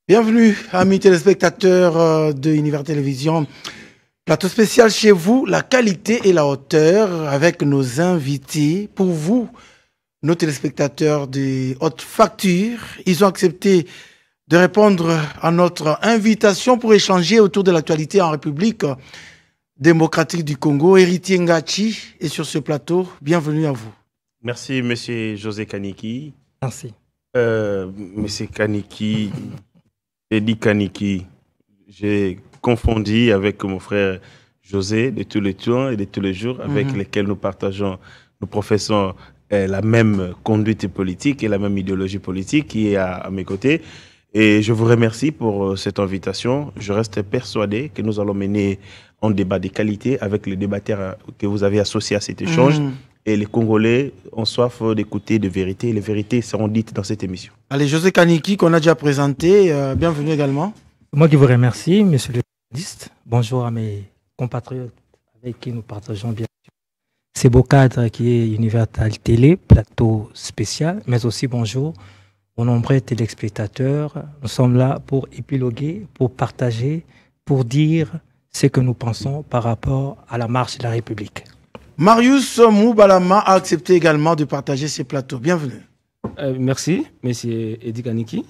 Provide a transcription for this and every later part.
Bienvenue, amis téléspectateurs de Univers Télévision. Plateau spécial chez vous, la qualité et la hauteur avec nos invités. Pour vous, nos téléspectateurs de haute facture, ils ont accepté de répondre à notre invitation pour échanger autour de l'actualité en République démocratique du Congo. Héritier Ngachi est sur ce plateau. Bienvenue à vous. Merci, monsieur José Kaniki. Merci. Monsieur Kaniki, Eddie Kaniki, j'ai confondu avec mon frère José de tous les temps et de tous les jours, avec lesquels nous partageons, nous professons la même conduite politique et la même idéologie politique qui est à mes côtés. Et je vous remercie pour cette invitation. Je reste persuadé que nous allons mener un débat de qualité avec les débatteurs que vous avez associés à cet échange. Et les Congolais ont soif d'écouter de vérité. Les vérités seront dites dans cette émission. Allez, José Kaniki, qu'on a déjà présenté, bienvenue également. Moi qui vous remercie, monsieur le journaliste. Bonjour à mes compatriotes avec qui nous partageons bien sûr ces beaux cadres qui est Univers Télé, plateau spécial, mais aussi bonjour aux nombreux téléspectateurs. Nous sommes là pour épiloguer, pour partager, pour dire ce que nous pensons par rapport à la marche de la République. Marius Moubalama a accepté également de partager ces plateaux. Bienvenue. Merci, monsieur Eddie Kaniki.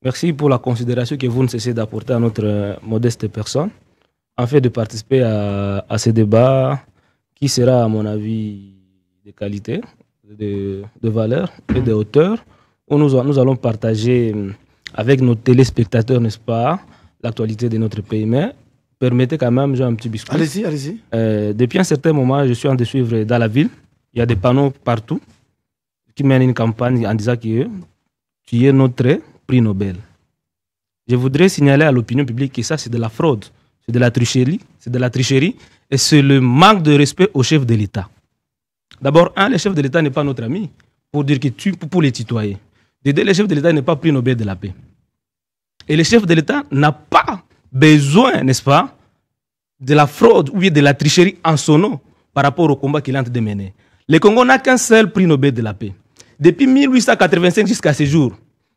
Merci pour la considération que vous ne cessez d'apporter à notre modeste personne, en fait de participer à ce débat qui sera, à mon avis, de qualité, de valeur et de hauteur, où nous allons partager avec nos téléspectateurs, n'est-ce pas, l'actualité de notre pays. Mais permettez quand même, j'ai un petit biscuit. Allez-y, allez-y. Depuis un certain moment, je suis en train de suivre dans la ville. Il y a des panneaux partout qui mènent une campagne en disant que tu es notre prix Nobel. Je voudrais signaler à l'opinion publique que ça, c'est de la fraude, c'est de la tricherie, et c'est le manque de respect au chef de l'État. D'abord, le chef de l'État n'est pas notre ami, pour dire que pour les citoyens. De deux, le chef de l'État n'est pas prix Nobel de la paix. Et le chef de l'État n'a pas besoin, n'est-ce pas, de la fraude ou de la tricherie en son nom par rapport au combat qu'il est en train de mener. Le Congo n'a qu'un seul prix Nobel de la paix. Depuis 1885 jusqu'à ce jour,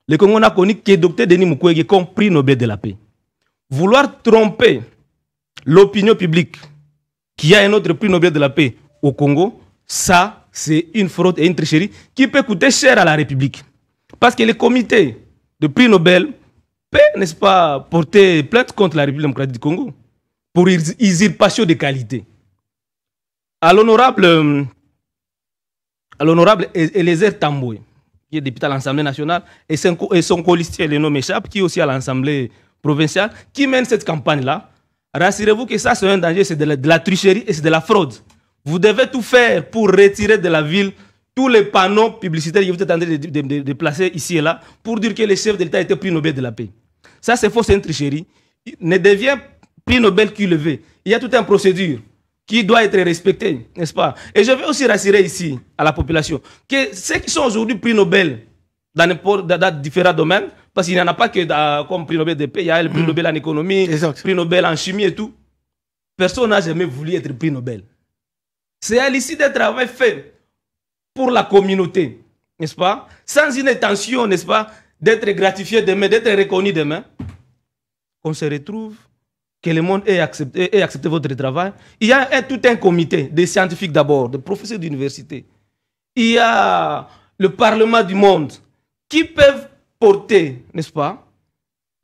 le Congo n'a connu que Dr Denis Mukwege comme prix Nobel de la paix. Vouloir tromper l'opinion publique qu'il y a un autre prix Nobel de la paix au Congo, ça, c'est une fraude et une tricherie qui peut coûter cher à la République. Parce que le comité de prix Nobel peut, n'est-ce pas, porter plainte contre la République démocratique du Congo pour usurpation de qualité. À l'honorable Eliezer Tamboué, qui est député à l'Assemblée nationale, et son colistier, le nom m'échappe, qui est aussi à l'Assemblée provinciale, qui mène cette campagne-là. Rassurez-vous que ça, c'est un danger, c'est de la tricherie et c'est de la fraude. Vous devez tout faire pour retirer de la ville tous les panneaux publicitaires que vous êtes en train de placer ici et là pour dire que le chef de l'État était prix Nobel de la paix. Ça, c'est faux, c'est une tricherie. Il ne devient prix Nobel qu'il le veut. Il y a toute une procédure qui doit être respectée, n'est-ce pas? Et je veux aussi rassurer ici à la population que ceux qui sont aujourd'hui prix Nobel dans différents domaines, parce qu'il n'y en a pas que comme prix Nobel de paix, il y a le prix Nobel en économie, le prix Nobel en chimie et tout. Personne n'a jamais voulu être prix Nobel. C'est à l'issue d'un travail fait pour la communauté, n'est-ce pas? Sans une intention, n'est-ce pas, d'être gratifié demain, d'être reconnu demain, qu'on se retrouve, que le monde ait accepté votre travail. Il y a tout un comité, des scientifiques d'abord, des professeurs d'université. Il y a le Parlement du monde qui peuvent porter, n'est-ce pas,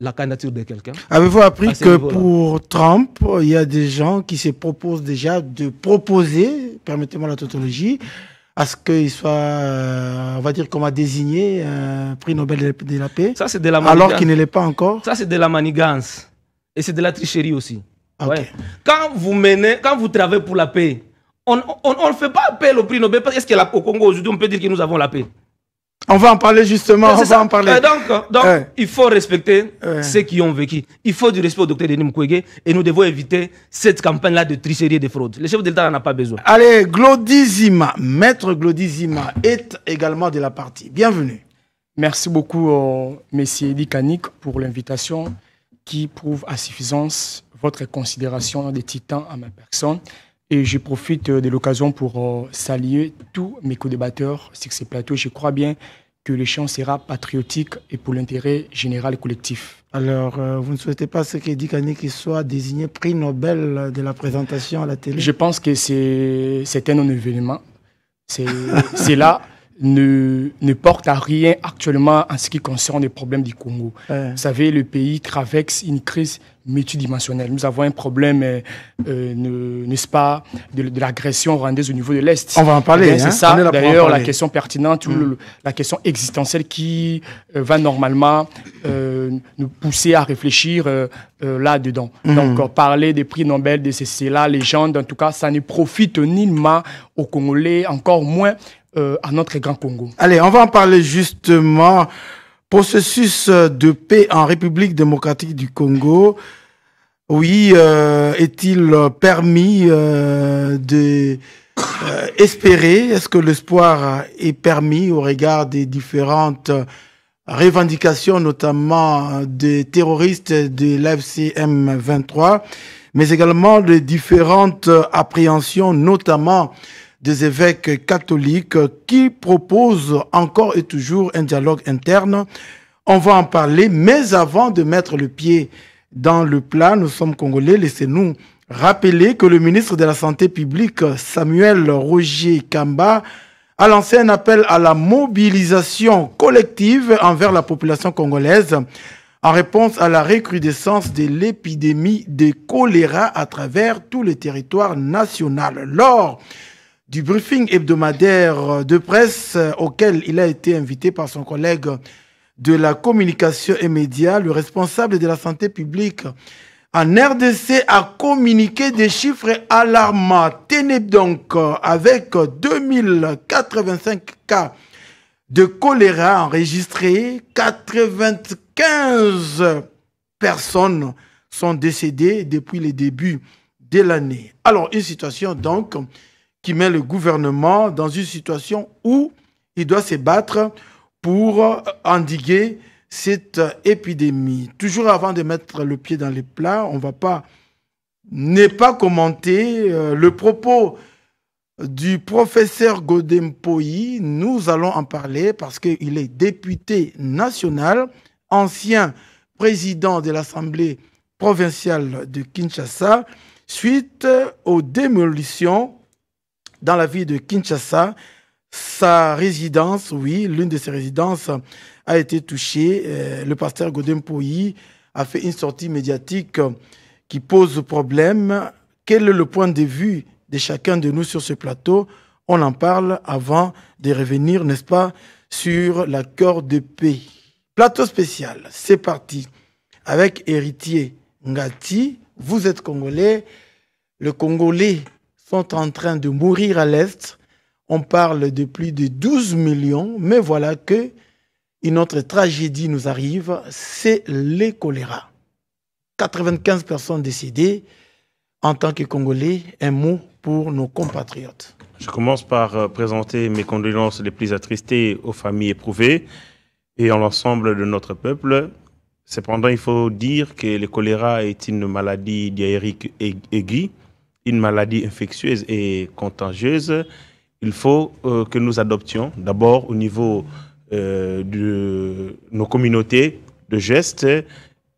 la candidature de quelqu'un. Avez-vous appris que pour Trump, il y a des gens qui se proposent déjà de proposer, permettez-moi la tautologie, à ce qu'il soit, on va dire, qu'on va désigner un prix Nobel de la paix, ça, c'est de la manigance, alors qu'il ne l'est pas encore? Ça, c'est de la manigance. Et c'est de la tricherie aussi. Okay. Ouais. Quand vous travaillez pour la paix, on ne fait pas appel au prix Nobel. Est-ce qu'au Congo, aujourd'hui, on peut dire que nous avons la paix? On va en parler justement, on va en parler. Donc il faut respecter ceux qui ont vécu. Il faut du respect au docteur Denis Mukwege et nous devons éviter cette campagne-là de tricherie et de fraude. Le chef de l'État n'en a pas besoin. Allez, Glodizima, maître Glodizima est également de la partie. Bienvenue. Merci beaucoup, monsieur Eddie Kaniki, pour l'invitation qui prouve à suffisance votre considération des titans à ma personne. Et je profite de l'occasion pour saluer tous mes co-débatteurs sur ce plateau. Je crois bien que l'échéance sera patriotique et pour l'intérêt général et collectif. Alors, vous ne souhaitez pas ce qu'Edi Kaniki soit désigné prix Nobel de la présentation à la télé? Je pense que c'est un non-événement. Cela ne porte à rien actuellement en ce qui concerne les problèmes du Congo. Vous savez, le pays traverse une crise multidimensionnelle. Nous avons un problème, n'est-ce pas, de l'agression rwandaise au niveau de l'Est. On va en parler. C'est ça, d'ailleurs, la question pertinente, la question existentielle qui va normalement nous pousser à réfléchir là-dedans. Donc, parler des prix Nobel, de cela, légende, en tout cas, ça ne profite nullement aux Congolais, encore moins à notre grand Congo. Allez, on va en parler justement. Processus de paix en République démocratique du Congo. Oui, est-il permis de espérer? Est-ce que l'espoir est permis au regard des différentes revendications, notamment des terroristes de l'AFC M23, mais également de différentes appréhensions, notamment des évêques catholiques qui proposent encore et toujours un dialogue interne. On va en parler, mais avant de mettre le pied dans le plat, nous sommes Congolais, laissez-nous rappeler que le ministre de la Santé publique, Samuel Roger Kamba, a lancé un appel à la mobilisation collective envers la population congolaise en réponse à la recrudescence de l'épidémie de choléra à travers tout le territoire national. Lors du briefing hebdomadaire de presse auquel il a été invité par son collègue de la communication et médias, le responsable de la santé publique en RDC a communiqué des chiffres alarmants. Tenez donc, avec 2085 cas de choléra enregistrés, 95 personnes sont décédées depuis le début de l'année. Alors, une situation donc qui met le gouvernement dans une situation où il doit se battre pour endiguer cette épidémie. Toujours avant de mettre le pied dans les plats, on ne va pas ne pas commenter le propos du professeur Godempoyi. Nous allons en parler parce qu'il est député national, ancien président de l'Assemblée provinciale de Kinshasa, suite aux démolitions dans la ville de Kinshasa. Sa résidence, oui, l'une de ses résidences a été touchée. Le pasteur Godempoyi a fait une sortie médiatique qui pose problème. Quel est le point de vue de chacun de nous sur ce plateau? On en parle avant de revenir, n'est-ce pas, sur l'accord de paix. Plateau spécial, c'est parti. Avec Héritier Ngati, vous êtes Congolais. Les Congolais sont en train de mourir à l'Est. On parle de plus de 12 millions, mais voilà que une autre tragédie nous arrive, c'est le choléra. 95 personnes décédées. En tant que Congolais, un mot pour nos compatriotes. Je commence par présenter mes condoléances les plus attristées aux familles éprouvées et à l'ensemble de notre peuple. Cependant, il faut dire que le choléra est une maladie diarrhéique aiguë, une maladie infectieuse et contagieuse. Il faut que nous adoptions d'abord au niveau de nos communautés de gestes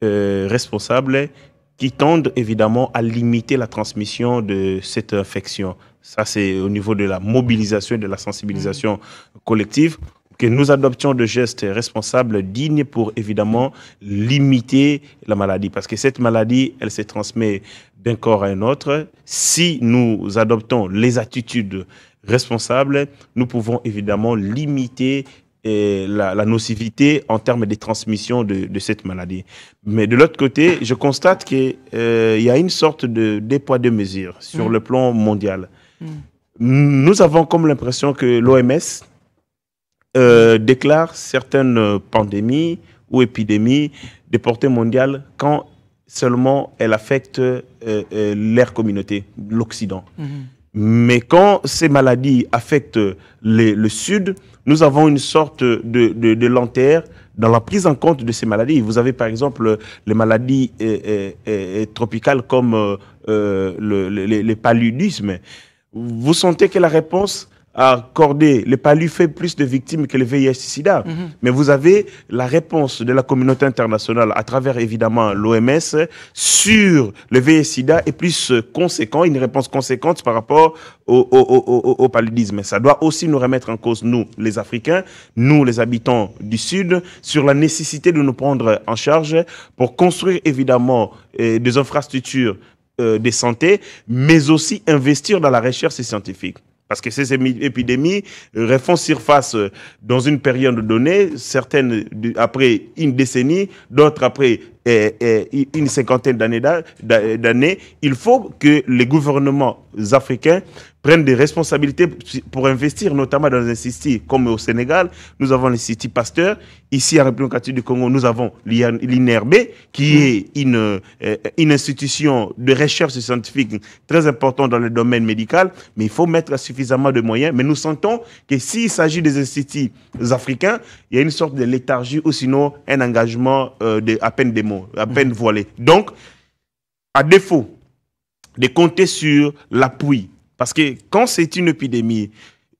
responsables qui tendent évidemment à limiter la transmission de cette infection. Ça, c'est au niveau de la mobilisation et de la sensibilisation collective, que nous adoptions de gestes responsables dignes pour évidemment limiter la maladie. Parce que cette maladie, elle se transmet d'un corps à un autre. Si nous adoptons les attitudes responsables, nous pouvons évidemment limiter la nocivité en termes de transmission de cette maladie. Mais de l'autre côté, je constate qu'il y a une sorte de deux poids deux mesures sur le plan mondial. Nous avons comme l'impression que l'OMS déclare certaines pandémies ou épidémies de portée mondiale quand seulement elles affectent leur communauté, l'Occident. Mais quand ces maladies affectent le Sud, nous avons une sorte de lenteur dans la prise en compte de ces maladies. Vous avez par exemple les maladies tropicales comme le paludisme. Vous sentez que la réponse accordé, le palu fait plus de victimes que le VIH-Sida. Mais vous avez la réponse de la communauté internationale à travers évidemment l'OMS sur le VIH-Sida est plus conséquent, une réponse conséquente par rapport au paludisme. Ça doit aussi nous remettre en cause, nous, les Africains, nous, les habitants du Sud, sur la nécessité de nous prendre en charge pour construire évidemment des infrastructures de santé, mais aussi investir dans la recherche scientifique. Parce que ces épidémies refont surface dans une période donnée, certaines après une décennie, d'autres après une cinquantaine d'années. Il faut que les gouvernements africains prennent des responsabilités pour investir, notamment dans des instituts comme au Sénégal. Nous avons l'Institut Pasteur. Ici, à la République du Congo, nous avons l'INRB, qui est une institution de recherche scientifique très importante dans le domaine médical. Mais il faut mettre suffisamment de moyens. Mais nous sentons que s'il s'agit des instituts africains, il y a une sorte de léthargie ou sinon un engagement à peine des mots, à peine voilé. Donc, à défaut de compter sur l'appui, parce que quand c'est une épidémie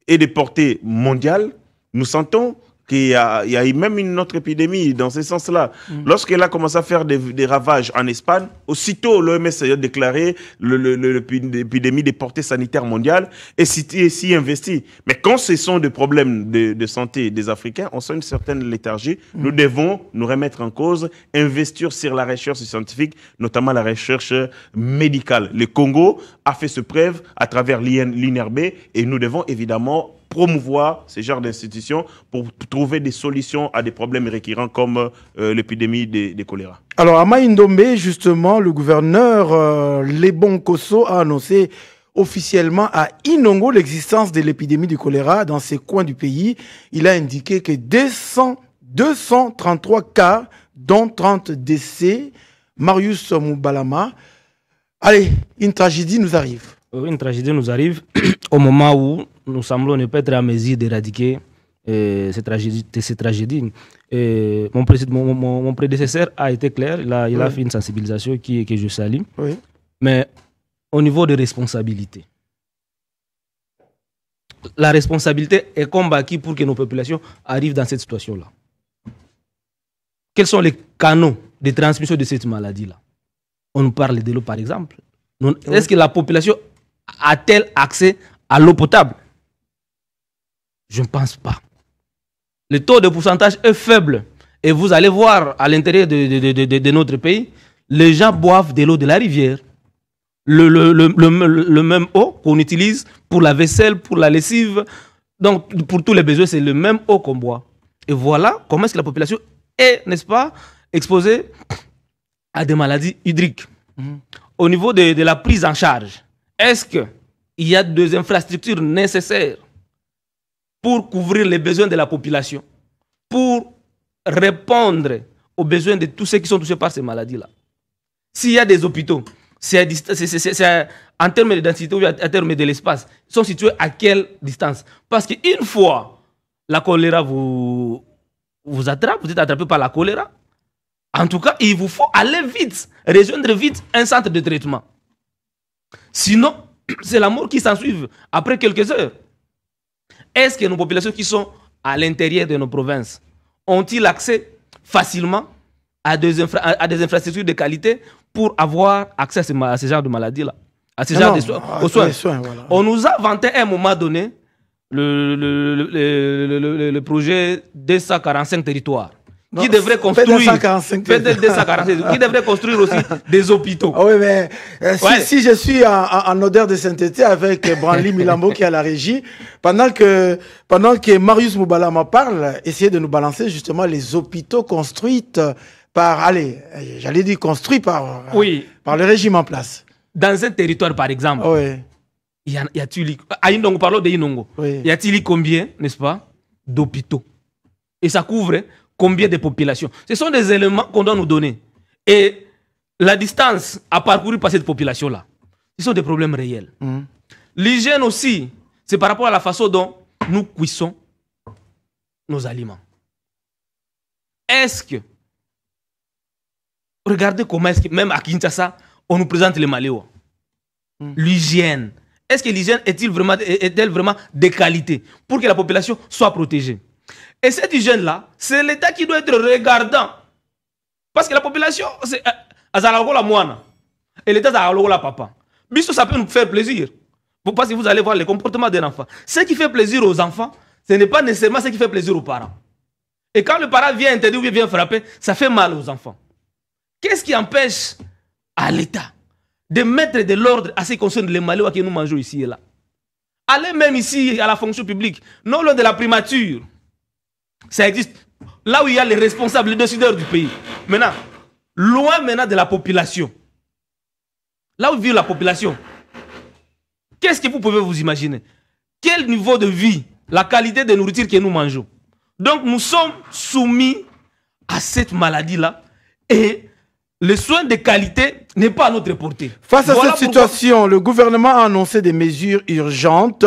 et de portée mondiale, nous sentons qu'il y a eu même une autre épidémie dans ce sens-là. Lorsqu'elle a commencé à faire des ravages en Espagne, aussitôt l'OMS a déclaré l'épidémie de portée sanitaire mondiale et s'y investit. Mais quand ce sont des problèmes de santé des Africains, on sent une certaine léthargie. Nous devons nous remettre en cause, investir sur la recherche scientifique, notamment la recherche médicale. Le Congo a fait ses preuves à travers l'INRB et nous devons évidemment promouvoir ce genre d'institutions pour trouver des solutions à des problèmes récurrents comme l'épidémie de choléra. Alors, à Maïndombe, justement, le gouverneur Lebon Kosso a annoncé officiellement à Inongo l'existence de l'épidémie du choléra dans ces coins du pays. Il a indiqué que 233 cas, dont 30 décès. Marius Moubalama. Allez, une tragédie nous arrive. Une tragédie nous arrive au moment où nous semblons ne pas être à mesure d'éradiquer ces tragédies. Mon prédécesseur a été clair, il a fait une sensibilisation que je salue. Oui. Mais au niveau de responsabilité, la responsabilité est combattue pour que nos populations arrivent dans cette situation-là. Quels sont les canaux de transmission de cette maladie-là? On nous parle de l'eau, par exemple. Est-ce que la population a-t-elle accès à l'eau potable? Je ne pense pas. Le taux de pourcentage est faible. Et vous allez voir à l'intérieur de notre pays, les gens boivent de l'eau de la rivière. Le même eau qu'on utilise pour la vaisselle, pour la lessive. Donc, pour tous les besoins, c'est le même eau qu'on boit. Et voilà comment est-ce que la population est, n'est-ce pas, exposée à des maladies hydriques. Au niveau de la prise en charge, est-ce qu'il y a des infrastructures nécessaires pour couvrir les besoins de la population, pour répondre aux besoins de tous ceux qui sont touchés par ces maladies-là? S'il y a des hôpitaux, en termes de densité ou en termes de l'espace, ils sont situés à quelle distance? Parce qu'une fois la choléra vous attrape, vous êtes attrapé par la choléra, en tout cas, il vous faut aller vite, rejoindre vite un centre de traitement. Sinon, c'est la mort qui s'ensuit après quelques heures. Est-ce que nos populations qui sont à l'intérieur de nos provinces ont-ils accès facilement à des infrastructures de qualité pour avoir accès à ce genre de maladies-là, à ce genre aux soins? Voilà. On nous a vanté à un moment donné le projet 245 territoires. Qui devrait construire qui devrait construire aussi des hôpitaux. Ah oui, mais si je suis en odeur de sainteté avec Branly Milambo qui est à la régie, pendant que Marius Moubalama parle, essayez de nous balancer justement les hôpitaux construits par, construits par le régime en place. Dans un territoire, par exemple, y a-t-il, à Inongo, parlons de Inongo, y a-t-il combien, n'est-ce pas, d'hôpitaux? Et ça couvre combien de populations? Ce sont des éléments qu'on doit nous donner. Et la distance à parcourir par cette population-là, ce sont des problèmes réels. L'hygiène aussi, c'est par rapport à la façon dont nous cuisons nos aliments. Est-ce que, regardez comment est-ce que, même à Kinshasa, on nous présente les Maléos. L'hygiène est-ce que l'hygiène est-elle vraiment de qualité pour que la population soit protégée? Et cette hygiène-là, c'est l'État qui doit être regardant. Parce que la population, c'est la moine. Et l'État, c'est la papa. Biso, ça peut nous faire plaisir. Parce que vous allez voir les comportements d'un enfant. Ce qui fait plaisir aux enfants, ce n'est pas nécessairement ce qui fait plaisir aux parents. Et quand le parent vient interdire ou vient frapper, ça fait mal aux enfants. Qu'est-ce qui empêche à l'État de mettre de l'ordre à ce qui concerne les malheurs que nous mangeons ici et là? Allez même ici à la fonction publique, non loin de la primature. Ça existe. Là où il y a les responsables, les décideurs du pays. Maintenant, loin maintenant de la population. Là où vit la population. Qu'est-ce que vous pouvez vous imaginer? Quel niveau de vie, la qualité de nourriture que nous mangeons? Donc nous sommes soumis à cette maladie-là et le soin de qualité n'est pas à notre portée. Face à cette situation, le gouvernement a annoncé des mesures urgentes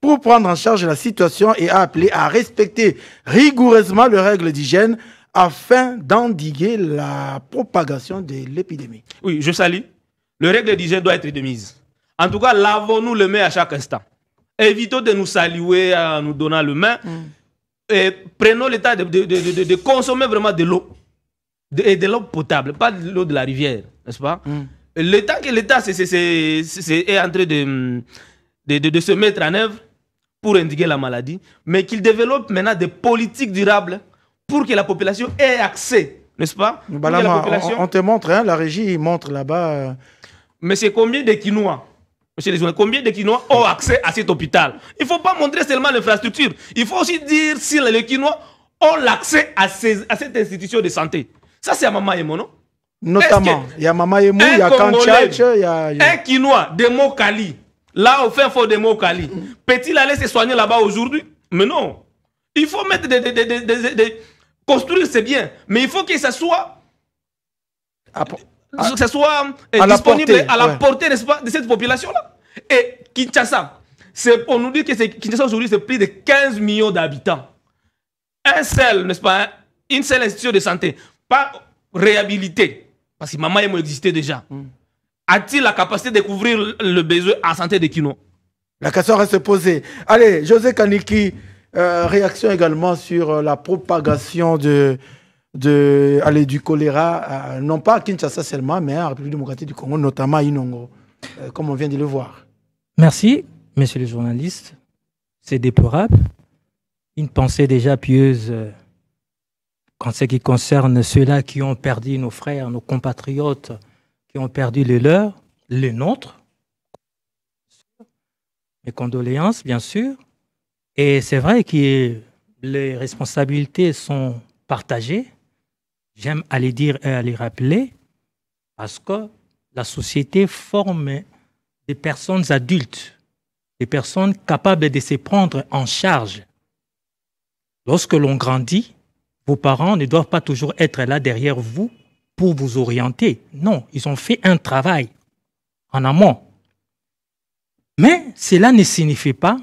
pour prendre en charge la situation et a appelé à respecter rigoureusement les règles d'hygiène afin d'endiguer la propagation de l'épidémie. Oui, je salue. Les règles d'hygiène doivent être de mise. En tout cas, lavons-nous les mains à chaque instant. Évitons de nous saluer en nous donnant le main. Et prenons l'état de consommer vraiment de l'eau. Et de l'eau potable, pas de l'eau de la rivière, n'est-ce pas? L'État est en train de se mettre en œuvre pour endiguer la maladie, mais qu'il développe maintenant des politiques durables pour que la population ait accès, n'est-ce pas? On te montre, hein, la régie montre là-bas. Mais c'est combien de Quinois? Monsieur les journalistes, combien de Quinois ont accès à cet hôpital? Il ne faut pas montrer seulement l'infrastructure. Il faut aussi dire si les Quinois ont l'accès à cette institution de santé. Ça, c'est à Mama Yemo, non? Notamment. Il y a Mama Yemo, il y a Kanchach, il y a... Un Quinois de Mokali, là au fin fond de Mokali, peut-il aller se soigner là-bas aujourd'hui? Mais non. Il faut mettre construire, c'est bien. Mais il faut que ça soit... que ça soit disponible à la portée, n'est-ce pas, de cette population-là. Et Kinshasa, on nous dit que Kinshasa aujourd'hui, c'est plus de 15 millions d'habitants. Un seul, n'est-ce pas, une seule institution de santé, pas réhabilitée, parce que Mama Yemo existait déjà. A-t-il la capacité de couvrir le besoin en santé des Kinois? La question reste posée. Allez, José Kaniki, réaction également sur la propagation du choléra, non pas à Kinshasa seulement, mais en République démocratique du Congo, notamment à Inongo, comme on vient de le voir. Merci, messieurs les journalistes. C'est déplorable. Une pensée déjà pieuse en ce qui concerne ceux-là qui ont perdu nos frères, nos compatriotes, qui ont perdu les leurs, les nôtres. Mes condoléances, bien sûr. Et c'est vrai que les responsabilités sont partagées. J'aime à les dire et à les rappeler parce que la société forme des personnes adultes, des personnes capables de se prendre en charge. Lorsque l'on grandit, vos parents ne doivent pas toujours être là derrière vous pour vous orienter. Non, ils ont fait un travail en amont. Mais cela ne signifie pas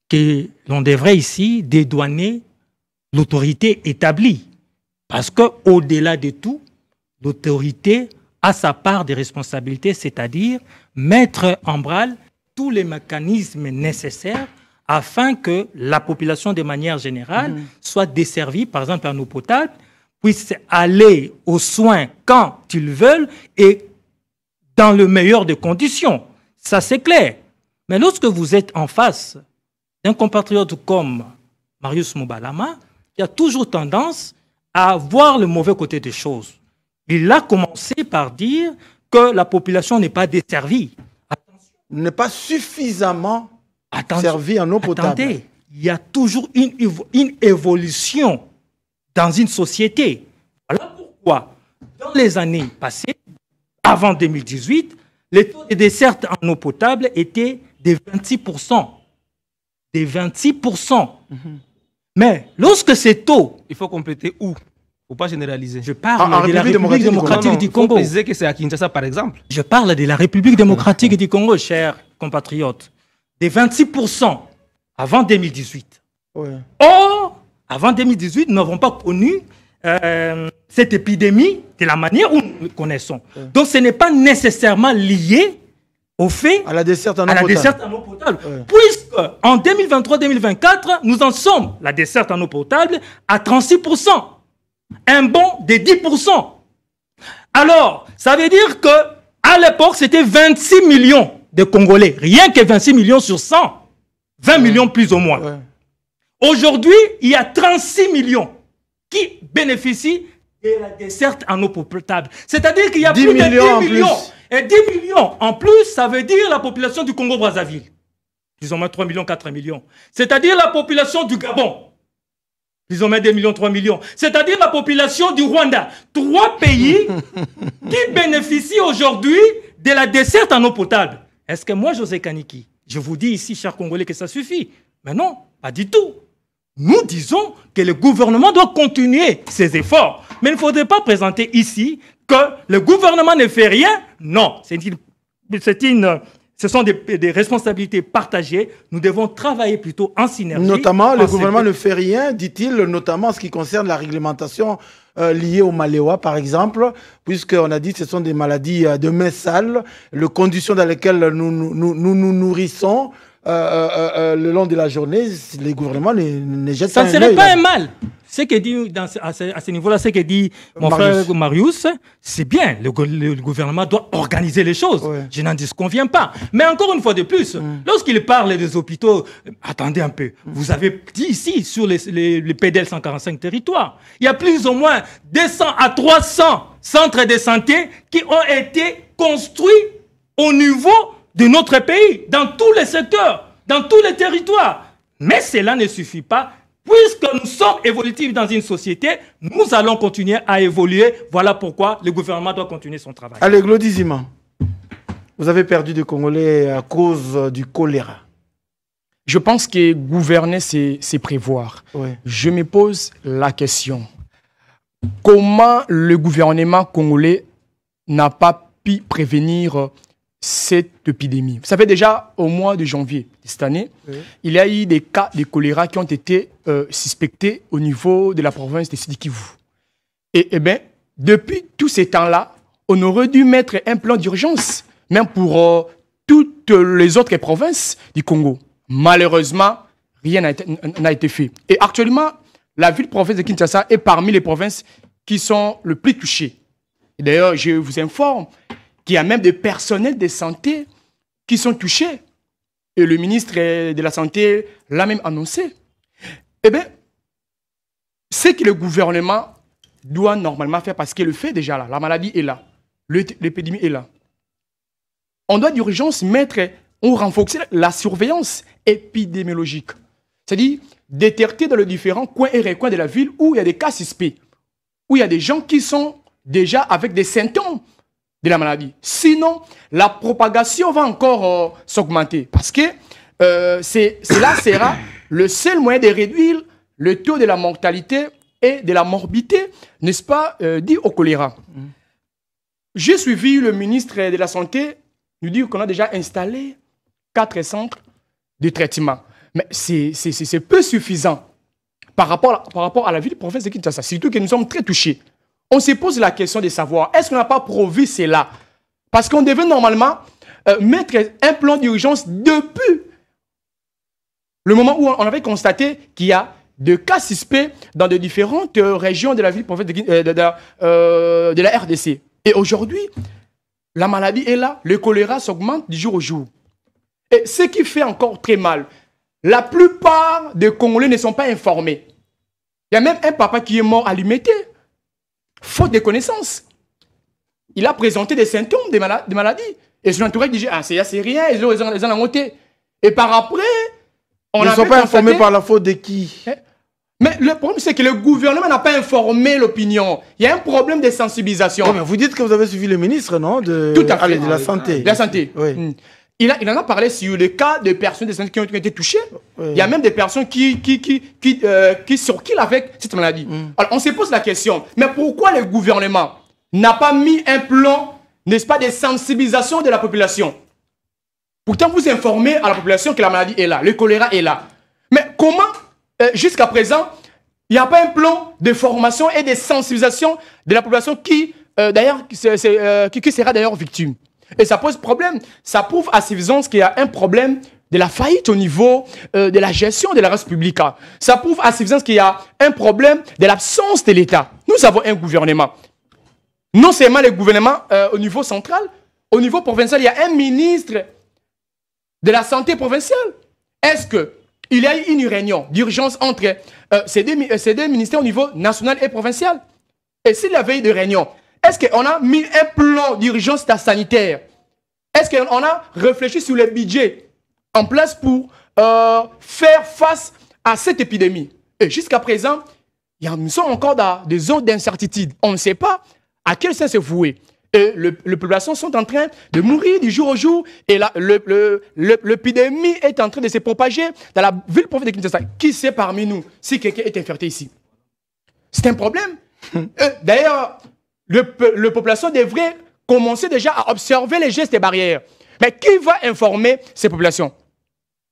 que l'on devrait ici dédouaner l'autorité établie. Parce qu'au-delà de tout, l'autorité a sa part de responsabilité, c'est-à-dire mettre en branle tous les mécanismes nécessaires afin que la population, de manière générale, soit desservie, par exemple en eau potable, puisse aller aux soins quand ils veulent et dans le meilleur des conditions. Ça, c'est clair. Mais lorsque vous êtes en face d'un compatriote comme Marius Moubalama, qui a toujours tendance à voir le mauvais côté des choses, il a commencé par dire que la population n'est pas desservie. N'est pas suffisamment servi en eau potable. Attendez, il y a toujours une évolution dans une société. Voilà pourquoi, dans les années passées, avant 2018, les taux de desserte en eau potable étaient de 26%. De 26%. Mais lorsque ces taux... Il faut compléter où? Il ne faut pas généraliser. Je parle de la République démocratique du Congo. Il faut préciser que c'est à Kinshasa, par exemple. Je parle de la République démocratique du Congo, chers compatriotes. De 26% avant 2018. Ouais. Or, avant 2018, nous n'avons pas connu cette épidémie de la manière où nous le connaissons. Donc, ce n'est pas nécessairement lié au fait à la desserte en à la eau potable. desserte en eau potable. Puisque en 2023-2024, nous en sommes, la desserte en eau potable, à 36%. Un bond de 10%. Alors, ça veut dire que à l'époque, c'était 26 millions de Congolais. Rien que 26 millions sur 100. 20 millions plus ou moins. Aujourd'hui, il y a 36 millions qui bénéficient de la desserte en eau potable. C'est-à-dire qu'il y a plus de 10 millions. Et 10 millions en plus, ça veut dire la population du Congo-Brazzaville. Plus ou moins 3 millions, 4 millions. C'est-à-dire la population du Gabon. Plus ou moins 2 millions, 3 millions. C'est-à-dire la population du Rwanda. 3 pays qui bénéficient aujourd'hui de la desserte en eau potable. Est-ce que moi, José Kaniki, je vous dis ici, chers Congolais, que ça suffit? Mais non, pas du tout. Nous disons que le gouvernement doit continuer ses efforts. Mais il ne faudrait pas présenter ici que le gouvernement ne fait rien. Non, ce sont des responsabilités partagées. Nous devons travailler plutôt en synergie. Notamment, le gouvernement ne fait rien, dit-il, notamment en ce qui concerne la réglementation liée au maléwa, par exemple, puisqu'on a dit que ce sont des maladies de mains sales, les conditions dans lesquelles nous nourrissons le long de la journée, les gouvernements ne jettent pas un œil. Ça ne serait pas un mal. Ce que dit à ce niveau-là, ce que dit mon frère Marius, c'est bien. Le gouvernement doit organiser les choses. Ouais. Je n'en disconviens pas. Mais encore une fois de plus, lorsqu'il parle des hôpitaux, attendez un peu. Vous avez dit ici, sur les PDL 145 territoires, il y a plus ou moins 200 à 300 centres de santé qui ont été construits au niveau de notre pays, dans tous les secteurs, dans tous les territoires. Mais cela ne suffit pas. Puisque nous sommes évolutifs dans une société, nous allons continuer à évoluer. Voilà pourquoi le gouvernement doit continuer son travail. Allez, Glodizima, vous avez perdu des Congolais à cause du choléra. Je pense que gouverner, c'est prévoir. Ouais. Je me pose la question. Comment le gouvernement congolais n'a pas pu prévenir cette épidémie? Vous savez, déjà au mois de janvier de cette année, il y a eu des cas de choléra qui ont été suspectés au niveau de la province de Sud-Kivu. Et bien, depuis tous ces temps-là, on aurait dû mettre un plan d'urgence, même pour toutes les autres provinces du Congo. Malheureusement, rien n'a été fait. Et actuellement, la ville-province de Kinshasa est parmi les provinces qui sont le plus touchées. Et d'ailleurs, je vous informe qu'il y a même des personnels de santé qui sont touchés. Et le ministre de la Santé l'a même annoncé. Eh bien, ce que le gouvernement doit normalement faire, parce qu'il le fait déjà là, la maladie est là, l'épidémie est là. On doit d'urgence mettre ou renforcer la surveillance épidémiologique. C'est-à-dire détecter dans les différents coins et recoins de la ville où il y a des cas suspects, où il y a des gens qui sont déjà avec des symptômes de la maladie. Sinon, la propagation va encore s'augmenter parce que cela sera le seul moyen de réduire le taux de la mortalité et de la morbidité, n'est-ce pas, dit au choléra. J'ai suivi le ministre de la Santé nous dire qu'on a déjà installé 4 centres de traitement. Mais c'est peu suffisant par rapport à la ville-province de Kinshasa, surtout que nous sommes très touchés. On se pose la question de savoir, est-ce qu'on n'a pas provu cela? Parce qu'on devait normalement mettre un plan d'urgence depuis le moment où on avait constaté qu'il y a des cas suspects dans de différentes régions de la ville-province de la RDC. Et aujourd'hui, la maladie est là, le choléra s'augmente du jour au jour. Et ce qui fait encore très mal, la plupart des Congolais ne sont pas informés. Il y a même un papa qui est mort à l'humidité. Faute de connaissances. Il a présenté des symptômes de maladie. Et son entourage dit, ah, c'est rien, ils ont monté. Et par après, on ne sont pas informés par la faute de qui? Mais le problème, c'est que le gouvernement n'a pas informé l'opinion. Il y a un problème de sensibilisation. Oh, mais vous dites que vous avez suivi le ministre, non? Tout à fait. De la Santé. De la Santé. Oui. Il en a parlé sur le cas de personnes de santé qui ont été touchées. Oui. Il y a même des personnes qui circulent avec cette maladie. Alors, on se pose la question, mais pourquoi le gouvernement n'a pas mis un plan, n'est-ce pas, de sensibilisation de la population? Pourtant, vous informez à la population que la maladie est là, le choléra est là. Mais comment, jusqu'à présent, il n'y a pas un plan de formation et de sensibilisation de la population qui sera d'ailleurs victime? Et ça pose problème. Ça prouve à suffisance qu'il y a un problème de la faillite au niveau de la gestion de la race publique. Ça prouve à suffisance qu'il y a un problème de l'absence de l'État. Nous avons un gouvernement. Non seulement le gouvernement au niveau central, au niveau provincial, il y a un ministre de la santé provinciale. Est-ce qu'il y a eu une réunion d'urgence entre ces deux ministères au niveau national et provincial? Et s'il y avait eu de réunion, est-ce qu'on a mis un plan d'urgence sanitaire? Est-ce qu'on a réfléchi sur le budget en place pour faire face à cette épidémie? Et jusqu'à présent, nous sommes encore dans des zones d'incertitude. On ne sait pas à quel sens se vouer. Et les populations sont en train de mourir du jour au jour. Et l'épidémie est en train de se propager dans la ville province de Kinshasa. Qui sait parmi nous si quelqu'un est infecté ici? C'est un problème. D'ailleurs, la population devrait commencer déjà à observer les gestes et barrières. Mais qui va informer ces populations?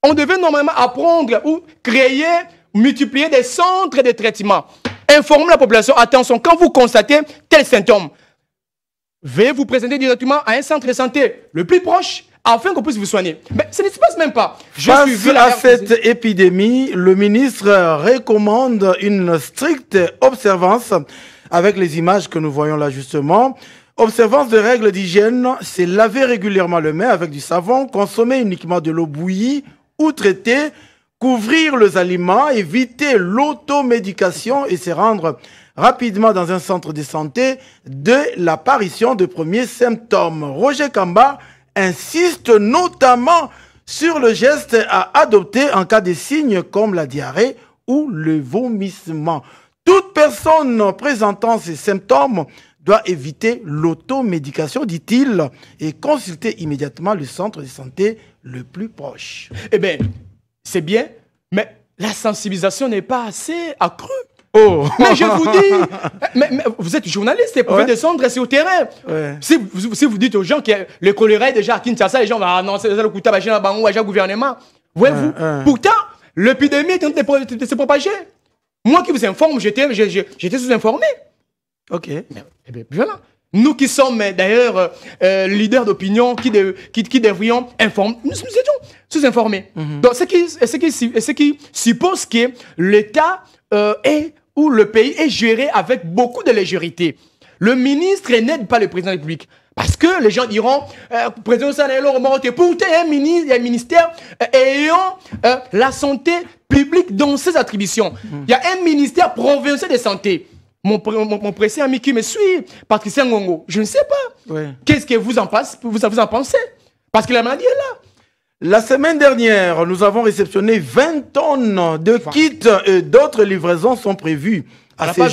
On devait normalement apprendre ou créer, multiplier des centres de traitement. Informer la population. Attention, quand vous constatez tel symptôme, veuillez vous présenter directement à un centre de santé le plus proche afin qu'on puisse vous soigner. Mais ça ne se passe même pas. Face à cette épidémie, le ministre recommande une stricte observance avec les images que nous voyons là justement. Observance de règles d'hygiène, c'est laver régulièrement le main avec du savon, consommer uniquement de l'eau bouillie ou traitée, couvrir les aliments, éviter l'automédication et se rendre rapidement dans un centre de santé dès l'apparition de premiers symptômes. Roger Kamba insiste notamment sur le geste à adopter en cas de signes comme la diarrhée ou le vomissement. Toute personne présentant ces symptômes doit éviter l'automédication, dit-il, et consulter immédiatement le centre de santé le plus proche. Eh bien, c'est bien, mais la sensibilisation n'est pas assez accrue. Oh. Mais je vous dis, mais vous êtes journaliste et vous pouvez descendre sur le terrain. Ouais. Si vous dites aux gens que le choléra est déjà à Kinshasa, les gens vont ah non, c'est le coup de bâcher dans le gouvernement. Voyez-vous, pourtant, l'épidémie est en train de se propager. Moi qui vous informe, j'étais sous-informé. Ok. Mais, eh bien, voilà. Nous qui sommes d'ailleurs leaders d'opinion, qui devrions informer, nous étions sous-informés. Donc, ce qui suppose que l'État où le pays est géré avec beaucoup de légèreté. Le ministre n'aide pas le président de la République. Parce que les gens diront, président Sanelo, pourtant il y a un ministère ayant la santé publique dans ses attributions. Il y a un ministère provincial de santé. Mon précieux ami qui me suit, Patricia Ngongo, je ne sais pas. Ouais. Qu'est-ce que vous en pensez? Parce que la maladie est là. La semaine dernière, nous avons réceptionné 20 tonnes de kits et d'autres livraisons sont prévues. À ce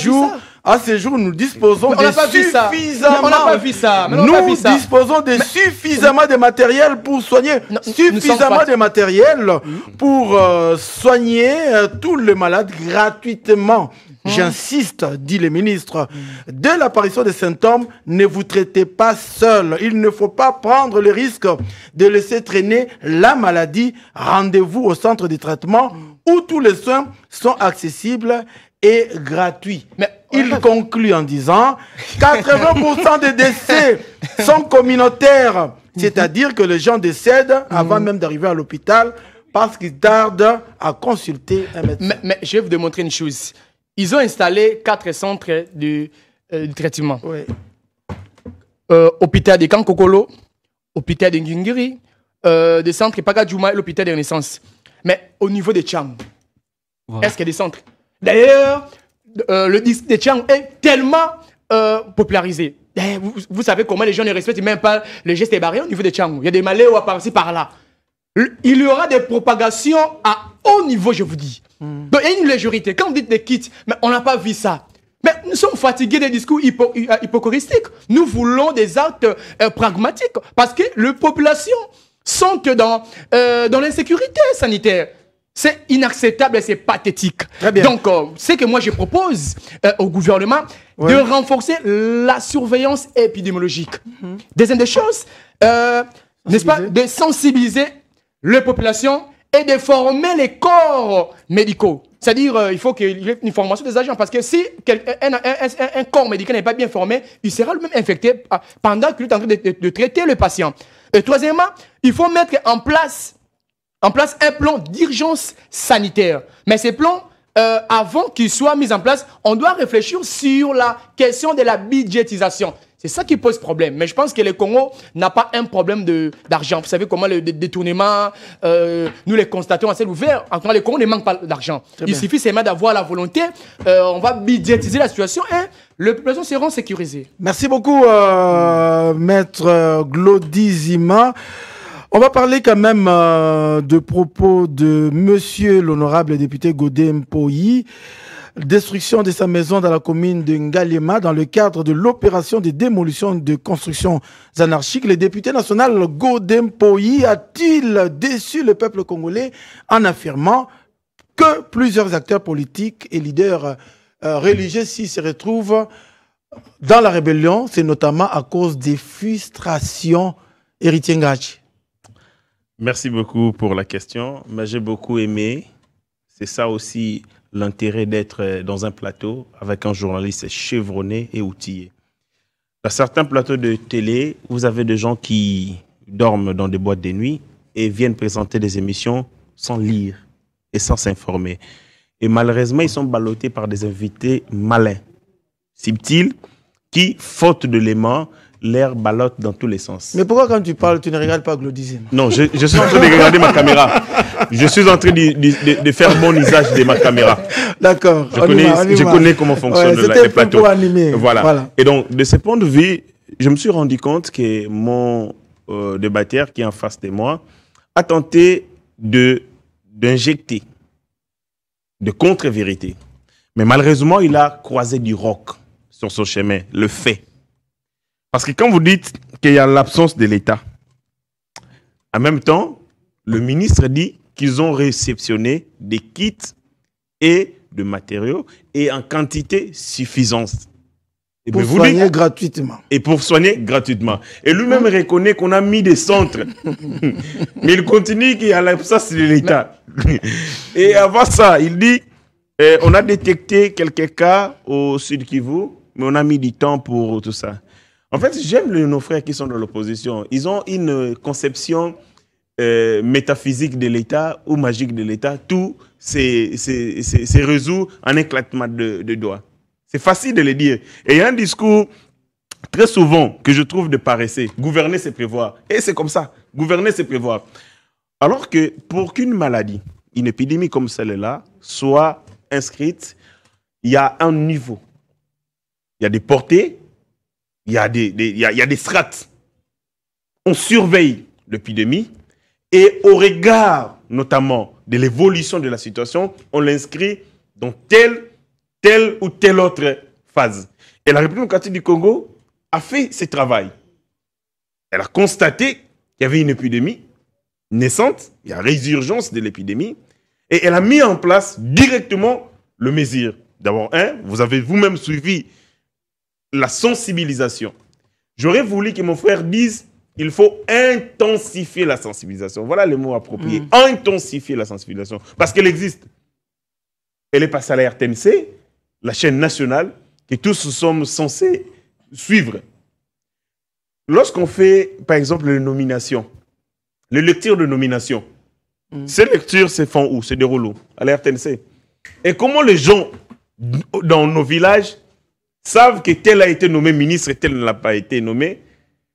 jour, nous disposons de suffisamment de matériel pour soigner, suffisamment de matériel pour soigner tous les malades gratuitement. J'insiste, dit le ministre, dès l'apparition des symptômes, ne vous traitez pas seul. Il ne faut pas prendre le risque de laisser traîner la maladie. Rendez-vous au centre de traitement où tous les soins sont accessibles et gratuits. Mais il conclut en disant 80% des décès sont communautaires, c'est-à-dire que les gens décèdent avant même d'arriver à l'hôpital parce qu'ils tardent à consulter un médecin. Mais je vais vous démontrer une chose. Ils ont installé 4 centres de traitement. Oui. Hôpital de Kankokolo, hôpital de Ngingiri, des centres Pagadjouma et l'hôpital de Renaissance. Mais au niveau de Tchang, est-ce qu'il y a des centres? D'ailleurs, le district de Tchang est tellement popularisé. Vous savez comment les gens ne respectent même pas les gestes et barrières au niveau de Tchang. Il y a des maléos à par-ci, par-là. Il y aura des propagations à haut niveau, je vous dis. Donc, il y a une légèreté. Quand vous dites des kits, mais on n'a pas vu ça. Mais nous sommes fatigués des discours hypocritiques. Nous voulons des actes pragmatiques. Parce que les populations sont dans l'insécurité sanitaire. C'est inacceptable et c'est pathétique. Donc, c'est que moi je propose au gouvernement de renforcer la surveillance épidémiologique. Deuxième des choses, n'est-ce pas, de sensibiliser les populations et de former les corps médicaux. C'est-à-dire, il faut qu'il y ait une formation des agents. Parce que si un corps médical n'est pas bien formé, il sera lui-même infecté pendant qu'il est en train de traiter le patient. Et troisièmement, il faut mettre en place un plan d'urgence sanitaire. Mais ces plans, avant qu'ils soient mis en place, on doit réfléchir sur la question de la budgétisation. C'est ça qui pose problème. Mais je pense que le Congo n'a pas un problème d'argent. Vous savez comment le détournement, nous les constatons à ciel ouvert. En tout cas, le Congo ne manque pas d'argent. Il suffit seulement d'avoir la volonté. On va budgétiser la situation et les populations seront sécurisées. Merci beaucoup, Maître Glodizima. On va parler quand même de propos de monsieur l'honorable député Godé Mpoyi. Destruction de sa maison dans la commune de Ngaliema dans le cadre de l'opération de démolition de constructions anarchiques. Le député national Godé Mpoyi a-t-il déçu le peuple congolais en affirmant que plusieurs acteurs politiques et leaders religieux s'y se retrouvent dans la rébellion? C'est notamment à cause des frustrations. Héritier Ngachi. Merci beaucoup pour la question. Mais j'ai beaucoup aimé. C'est ça aussi l'intérêt d'être dans un plateau avec un journaliste chevronné et outillé. Dans certains plateaux de télé, vous avez des gens qui dorment dans des boîtes de nuit et viennent présenter des émissions sans lire et sans s'informer. Et malheureusement, ils sont ballottés par des invités malins, subtils, qui, faute de l'aimant, l'air ballotte dans tous les sens. Mais pourquoi quand tu parles, tu ne regardes pas Glodizima? Non, je suis en train de regarder ma caméra. Je suis en train de faire bon usage de ma caméra. D'accord. Je connais comment fonctionnent les plateaux. Pour animer. Voilà. Et donc, de ce point de vue, je me suis rendu compte que mon débatteur qui est en face de moi a tenté d'injecter de contre-vérité. Mais malheureusement, il a croisé du roc sur son chemin, le fait. Parce que quand vous dites qu'il y a l'absence de l'État, en même temps, le ministre dit qu'ils ont réceptionné des kits et de matériaux et en quantité suffisante. Et pour soigner gratuitement. Et pour soigner gratuitement. Et lui-même reconnaît qu'on a mis des centres. Mais il continue qu'il y a l'absence de l'État. Et avant ça, il dit, on a détecté quelques cas au Sud Kivu, mais on a mis du temps pour tout ça. En fait, j'aime nos frères qui sont dans l'opposition. Ils ont une conception métaphysique de l'État ou magique de l'État. Tout c'est résout en un claquement de doigts. C'est facile de le dire. Et il y a un discours très souvent que je trouve de paresseux. Gouverner, c'est prévoir. Et c'est comme ça. Gouverner, c'est prévoir. Alors que pour qu'une maladie, une épidémie comme celle-là, soit inscrite, il y a un niveau. Il y a des portées. Il y a des strates. On surveille l'épidémie et au regard notamment de l'évolution de la situation, on l'inscrit dans telle ou telle autre phase. Et la République démocratique du Congo a fait ce travail. Elle a constaté qu'il y avait une épidémie naissante, il y a résurgence de l'épidémie, et elle a mis en place directement le mesure. D'abord, vous avez vous-même suivi la sensibilisation. J'aurais voulu que mon frère dise il faut intensifier la sensibilisation. Voilà le mot approprié. Intensifier la sensibilisation. Parce qu'elle existe. Elle est passée à la RTNC, la chaîne nationale, que tous sommes censés suivre. Lorsqu'on fait, par exemple, les nominations, les lectures de nomination, ces lectures se font où? Se déroulent où? À la RTNC. Et comment les gens dans nos villages savent que tel a été nommé ministre et tel ne l'a pas été nommé,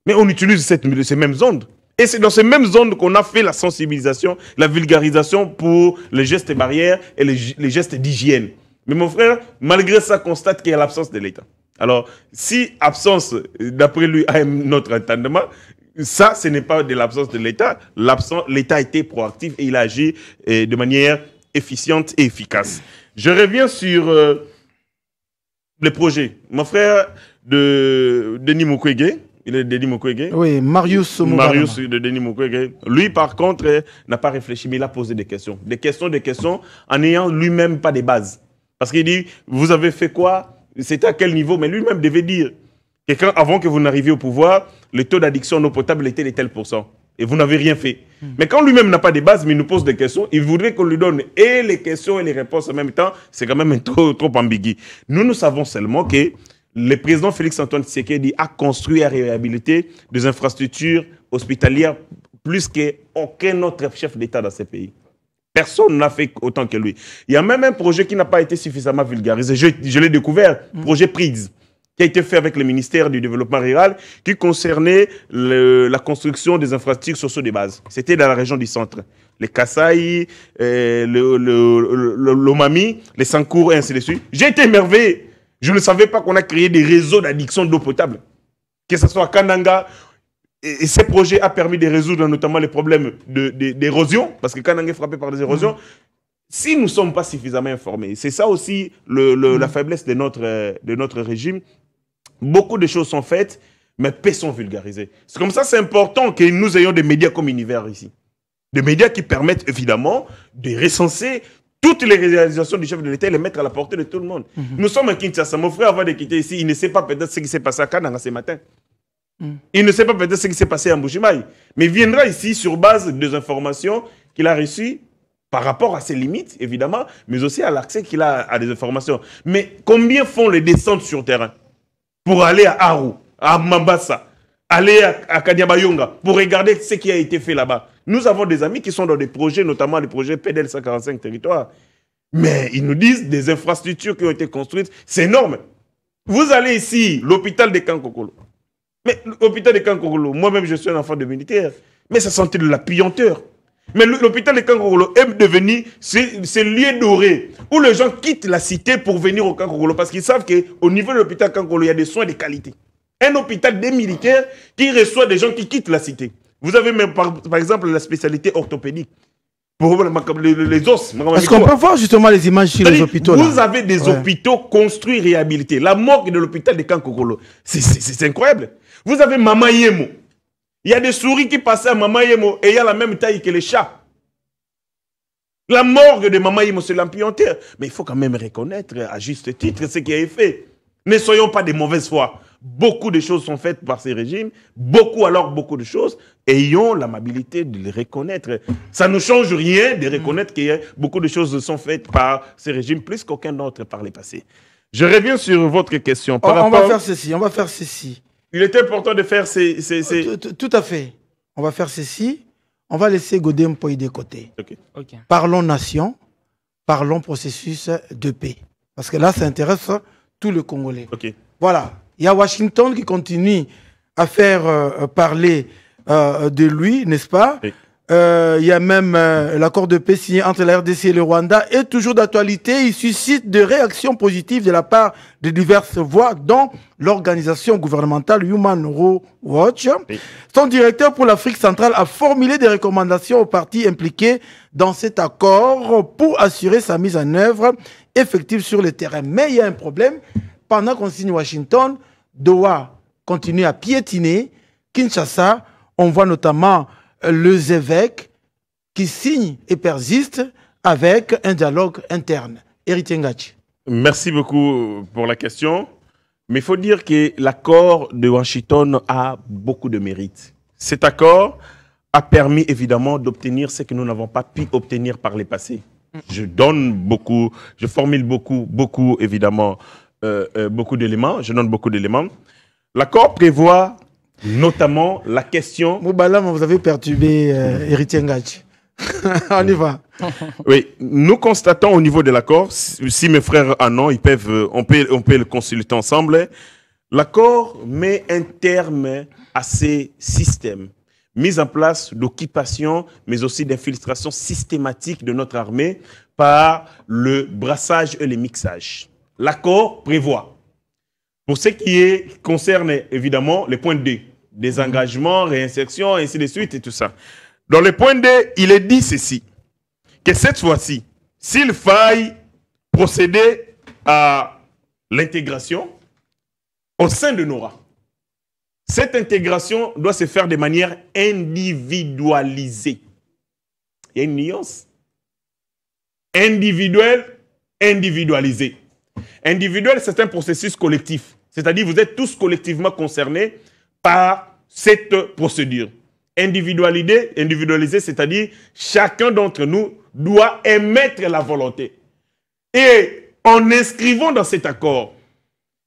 mais on utilise ces mêmes ondes. Et c'est dans ces mêmes ondes qu'on a fait la sensibilisation, la vulgarisation pour les gestes barrières et les gestes d'hygiène. Mais mon frère, malgré ça, constate qu'il y a l'absence de l'État. Alors, si absence, d'après lui, a notre entendement, ça, ce n'est pas de l'absence de l'État. L'État a été proactif et il a agi de manière efficiente et efficace. Je reviens sur les projets. Mon frère de Denis Mukwege, il est Denis Mukwege. Oui, Marius de Denis Mukwege. Lui, par contre, n'a pas réfléchi, mais il a posé des questions. Des questions, en n'ayant lui-même pas de base. Parce qu'il dit, vous avez fait quoi? C'était à quel niveau? Mais lui-même devait dire que avant que vous n'arriviez au pouvoir, le taux d'addiction en eau potable était de tel %. et vous n'avez rien fait. Mais quand lui-même n'a pas de base, mais il nous pose des questions, il voudrait qu'on lui donne et les questions et les réponses en même temps. C'est quand même trop ambigu. Nous savons seulement que le président Félix-Antoine Tshisekedi a construit et a réhabilité des infrastructures hospitalières plus qu'aucun autre chef d'État dans ces pays. Personne n'a fait autant que lui. Il y a même un projet qui n'a pas été suffisamment vulgarisé. Je l'ai découvert, projet PRIDS, qui a été fait avec le ministère du Développement rural, qui concernait la construction des infrastructures sociales de base. C'était dans la région du centre. Les Kasaï, l'Omami, les Sankour, et ainsi de suite. J'ai été émerveillé. Je ne savais pas qu'on a créé des réseaux d'addiction d'eau potable. Que ce soit à Kananga. Et ce projet a permis de résoudre notamment les problèmes d'érosion, parce que Kananga est frappé par des érosions. Si nous ne sommes pas suffisamment informés, c'est ça aussi la faiblesse de notre régime. Beaucoup de choses sont faites, mais peu sont vulgarisées. C'est comme ça, c'est important que nous ayons des médias comme Univers ici. Des médias qui permettent évidemment de recenser toutes les réalisations du chef de l'État et les mettre à la portée de tout le monde. Nous sommes à Kinshasa. Mon frère, avant de quitter ici, il ne sait pas peut-être ce qui s'est passé à Kananga ce matin. Il ne sait pas peut-être ce qui s'est passé à Mbujimaï. Mais il viendra ici sur base des informations qu'il a reçues par rapport à ses limites, évidemment, mais aussi à l'accès qu'il a à des informations. Mais combien font les descentes sur terrain pour aller à Aru, à Mambasa, aller à Kanyabayonga, pour regarder ce qui a été fait là-bas? Nous avons des amis qui sont dans des projets, notamment les projets PDL 145 territoires. Mais ils nous disent des infrastructures qui ont été construites, c'est énorme. Vous allez ici, l'hôpital de Kankokolo. Mais l'hôpital de Kankokolo, moi-même je suis un enfant de militaire, mais ça sentait de la puanteur. Mais l'hôpital de Kankokolo est devenu ce lieu doré où les gens quittent la cité pour venir au Kankokolo parce qu'ils savent qu'au niveau de l'hôpital Kankokolo, il y a des soins de qualité. Un hôpital des militaires qui reçoit des gens qui quittent la cité. Vous avez même par exemple la spécialité orthopédique. Pour les os. Est-ce qu'on peut voir justement les images sur les hôpitaux? Vous avez des hôpitaux construits, réhabilités. La morgue de l'hôpital de Kankokolo, c'est incroyable. Vous avez Mama Yemo. Il y a des souris qui passaient à Mama Yemo et il y a la même taille que les chats. La morgue de Mama Yemo, c'est l'empuanteur. Mais il faut quand même reconnaître à juste titre ce qui a été fait. Ne soyons pas de mauvaise foi. Beaucoup de choses sont faites par ces régimes. Beaucoup de choses. Ayons l'amabilité de les reconnaître. Ça ne change rien de reconnaître que beaucoup de choses sont faites par ces régimes plus qu'aucun autre par les passés. Je reviens sur votre question. On va faire ceci. Il est important de faire Tout à fait. On va faire ceci. On va laisser Godé Mpoï de côté. Okay. Parlons nation. Parlons processus de paix. Parce que là, ça intéresse tout le Congolais. Voilà. Il y a Washington qui continue à faire parler de lui, n'est-ce pas? Oui. Il y a même l'accord de paix signé entre la RDC et le Rwanda est toujours d'actualité. Il suscite des réactions positives de la part de diverses voix, dont l'organisation gouvernementale Human Rights Watch. Oui. Son directeur pour l'Afrique centrale a formulé des recommandations aux partis impliqués dans cet accord pour assurer sa mise en œuvre effective sur le terrain. Mais il y a un problème. Pendant qu'on signe Washington, Doha continue à piétiner. Kinshasa, on voit notamment les évêques qui signent et persistent avec un dialogue interne. Héritier Ngachi. Merci beaucoup pour la question. Mais il faut dire que l'accord de Washington a beaucoup de mérites. Cet accord a permis évidemment d'obtenir ce que nous n'avons pas pu obtenir par le passé. Je donne beaucoup, je formule beaucoup évidemment, beaucoup d'éléments. Je donne beaucoup d'éléments. L'accord prévoit notamment la question... Moubala, vous avez perturbé Héritier Ngachi. On y va. Oui, nous constatons au niveau de l'accord, si mes frères en ont, ils peuvent, on peut le consulter ensemble. L'accord met un terme à ces systèmes, mise en place d'occupation, mais aussi d'infiltration systématique de notre armée par le brassage et le mixage. L'accord prévoit, pour ce qui concerne évidemment les points D, des engagements, réinsertion, ainsi de suite et tout ça. Dans le point D, il est dit ceci, que cette fois-ci, s'il faille procéder à l'intégration au sein de nos rangs, cette intégration doit se faire de manière individualisée. Il y a une nuance. Individuel, individualisé. Individuel, c'est un processus collectif. C'est-à-dire que vous êtes tous collectivement concernés par cette procédure. individualisé, c'est-à-dire chacun d'entre nous doit émettre la volonté. Et en inscrivant dans cet accord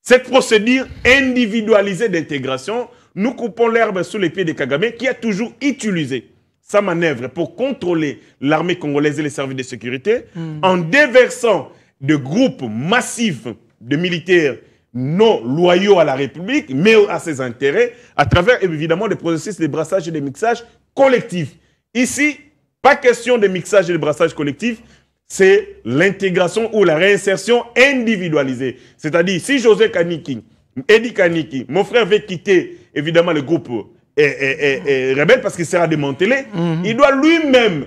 cette procédure individualisée d'intégration, nous coupons l'herbe sous les pieds de Kagame qui a toujours utilisé sa manœuvre pour contrôler l'armée congolaise et les services de sécurité en déversant de groupes massifs de militaires non loyaux à la République, mais à ses intérêts, à travers évidemment des processus de brassage et de mixage collectifs. Ici, pas question de mixage et de brassage collectif, c'est l'intégration ou la réinsertion individualisée. C'est-à-dire, si José Kaniki, Edi Kaniki, mon frère veut quitter évidemment le groupe rebelle parce qu'il sera démantelé, il doit lui-même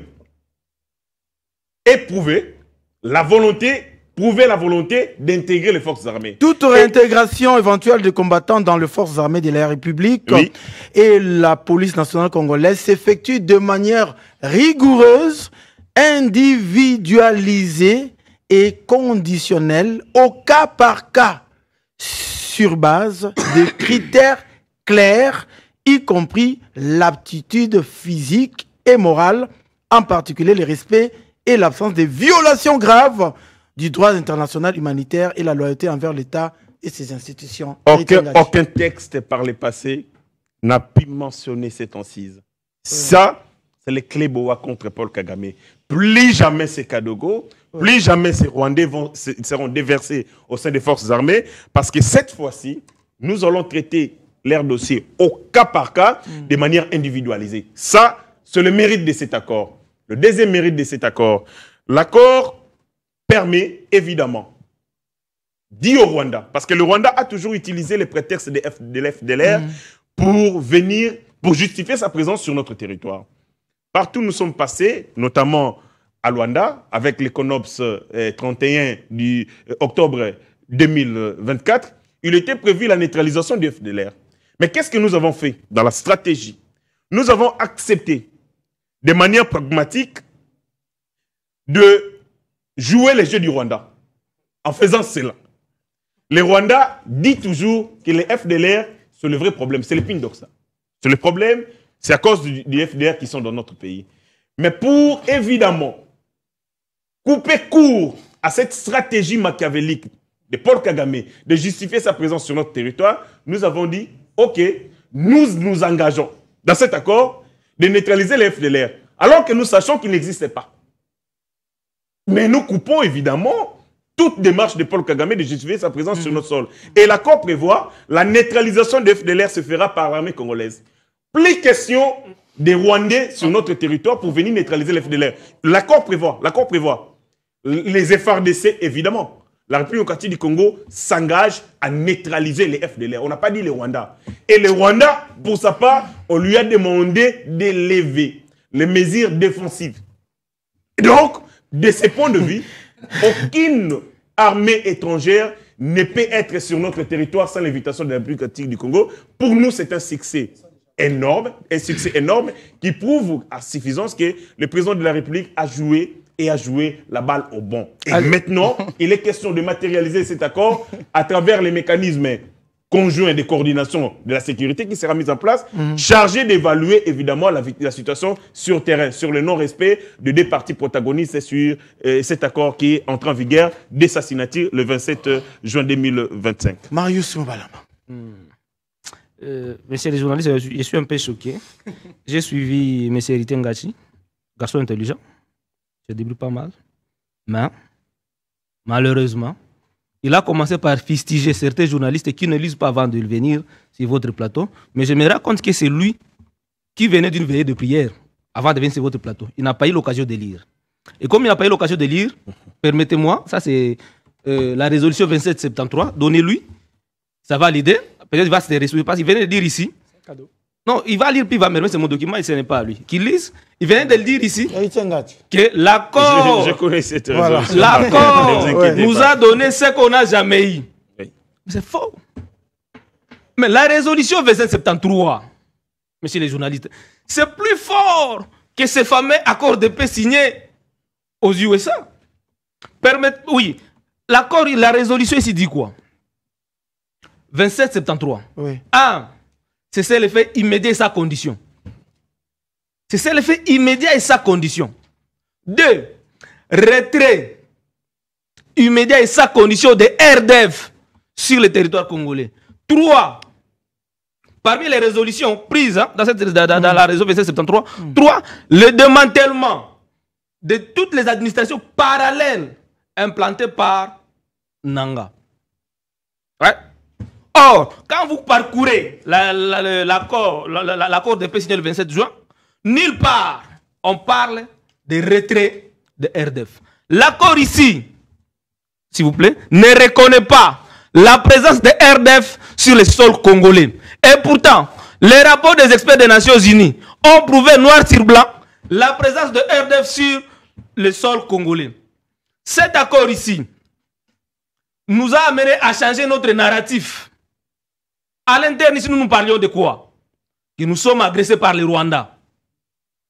éprouver la volonté d'intégrer les forces armées. Toute réintégration éventuelle de combattants dans les forces armées de la République et la police nationale congolaise s'effectue de manière rigoureuse, individualisée et conditionnelle au cas par cas sur base de critères clairs, y compris l'aptitude physique et morale, en particulier le respect et l'absence de violations graves du droit international humanitaire et la loyauté envers l'État et ses institutions. Aucun texte par le passé n'a pu mentionner cette incise. Ça, c'est le clé boa contre Paul Kagame. Plus jamais ces Kadogo, plus jamais ces Rwandais seront déversés au sein des forces armées, parce que cette fois-ci, nous allons traiter leur dossier au cas par cas, de manière individualisée. Ça, c'est le mérite de cet accord. Le deuxième mérite de cet accord, l'accord permet évidemment, dit au Rwanda, parce que le Rwanda a toujours utilisé les prétextes de l'FDLR pour justifier sa présence sur notre territoire. Partout où nous sommes passés, notamment à Luanda, avec les CONOPS 31 du octobre 2024, il était prévu la neutralisation du FDLR. Mais qu'est-ce que nous avons fait dans la stratégie? Nous avons accepté de manière pragmatique de jouer les jeux du Rwanda. En faisant cela, le Rwanda dit toujours que les FDLR, c'est le vrai problème. C'est le Pindoxa. C'est le problème, c'est à cause du FDLR qui sont dans notre pays. Mais pour, évidemment, couper court à cette stratégie machiavélique de Paul Kagame de justifier sa présence sur notre territoire, nous avons dit, OK, nous nous engageons dans cet accord de neutraliser les FDLR, alors que nous sachons qu'il n'existait pas. Mais nous coupons évidemment toute démarche de Paul Kagame de justifier sa présence sur notre sol. Et l'accord prévoit la neutralisation des FDLR se fera par l'armée congolaise. Plus question des Rwandais sur notre territoire pour venir neutraliser les FDLR. L'accord prévoit les FARDC évidemment. La République démocratique du Congo s'engage à neutraliser les FDLR. On n'a pas dit les Rwandais. Et le Rwanda, pour sa part, on lui a demandé d'élever les mesures défensives. Et donc, de ce point de vue, aucune armée étrangère ne peut être sur notre territoire sans l'invitation de la République démocratique du Congo. Pour nous, c'est un succès énorme qui prouve à suffisance que le président de la République a joué la balle au bon. Et maintenant, il est question de matérialiser cet accord à travers les mécanismes conjoints de coordination de la sécurité qui sera mis en place, chargé d'évaluer évidemment la situation sur terrain, sur le non-respect de deux parties protagonistes sur cet accord qui est entré en vigueur dès sa signature le 27 juin 2025. Marius Moubalama. Monsieur les journalistes, je suis un peu choqué. J'ai suivi M. Héritier Ngachi, garçon intelligent. Je débrouille pas mal. Mais, malheureusement, il a commencé par fustiger certains journalistes qui ne lisent pas avant de venir sur votre plateau. Mais je me rends compte que c'est lui qui venait d'une veillée de prière avant de venir sur votre plateau. Il n'a pas eu l'occasion de lire. Et comme il n'a pas eu l'occasion de lire, permettez-moi, ça c'est la résolution 2773, donnez-lui, ça va l'aider. Peut-être qu'il va se résoudre parce qu'il venait de dire ici. C'est un cadeau. Non, il va lire puis il va me remettre mon document et ce n'est pas à lui. Qu'il lise, il venait de le dire ici. Que l'accord, je connais cette résolution. L'accord nous a donné ce qu'on n'a jamais eu. Oui. C'est faux. Mais la résolution 2773, messieurs les journalistes, c'est plus fort que ce fameux accord de paix signé aux USA. Oui, l'accord, la résolution ici dit quoi? 2773. Oui. Ah, c'est l'effet immédiat et sa condition. C'est ça l'effet immédiat et sa condition. 2. Retrait immédiat et sa condition de RDF sur le territoire congolais. 3. Parmi les résolutions prises dans la résolution 2773, 3. Le démantèlement de toutes les administrations parallèles implantées par Nanga. Ouais. Or, quand vous parcourez l'accord de paix signé le 27 juin, nulle part on parle de retrait de RDF. L'accord ici, s'il vous plaît, ne reconnaît pas la présence de RDF sur le sol congolais. Et pourtant, les rapports des experts des Nations Unies ont prouvé noir sur blanc la présence de RDF sur le sol congolais. Cet accord ici nous a amené à changer notre narratif. À l'interne, ici, nous parlions de quoi? Que nous sommes agressés par le Rwanda.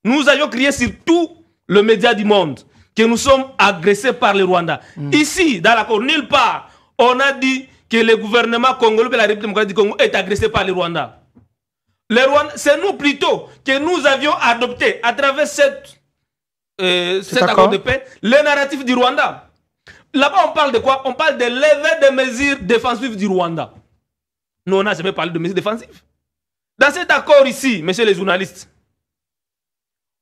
Nous avions crié sur tout le média du monde que nous sommes agressés par le Rwanda. Ici, dans l'accord, nulle part, on a dit que le gouvernement congolais de la République démocratique du Congo est agressé par le Rwanda. C'est nous plutôt que nous avions adopté à travers cet accord de paix le narratif du Rwanda. Là-bas, on parle de quoi? On parle de lever des mesures défensives du Rwanda. Nous, on n'a jamais parlé de mesures défensives. Dans cet accord ici, messieurs les journalistes,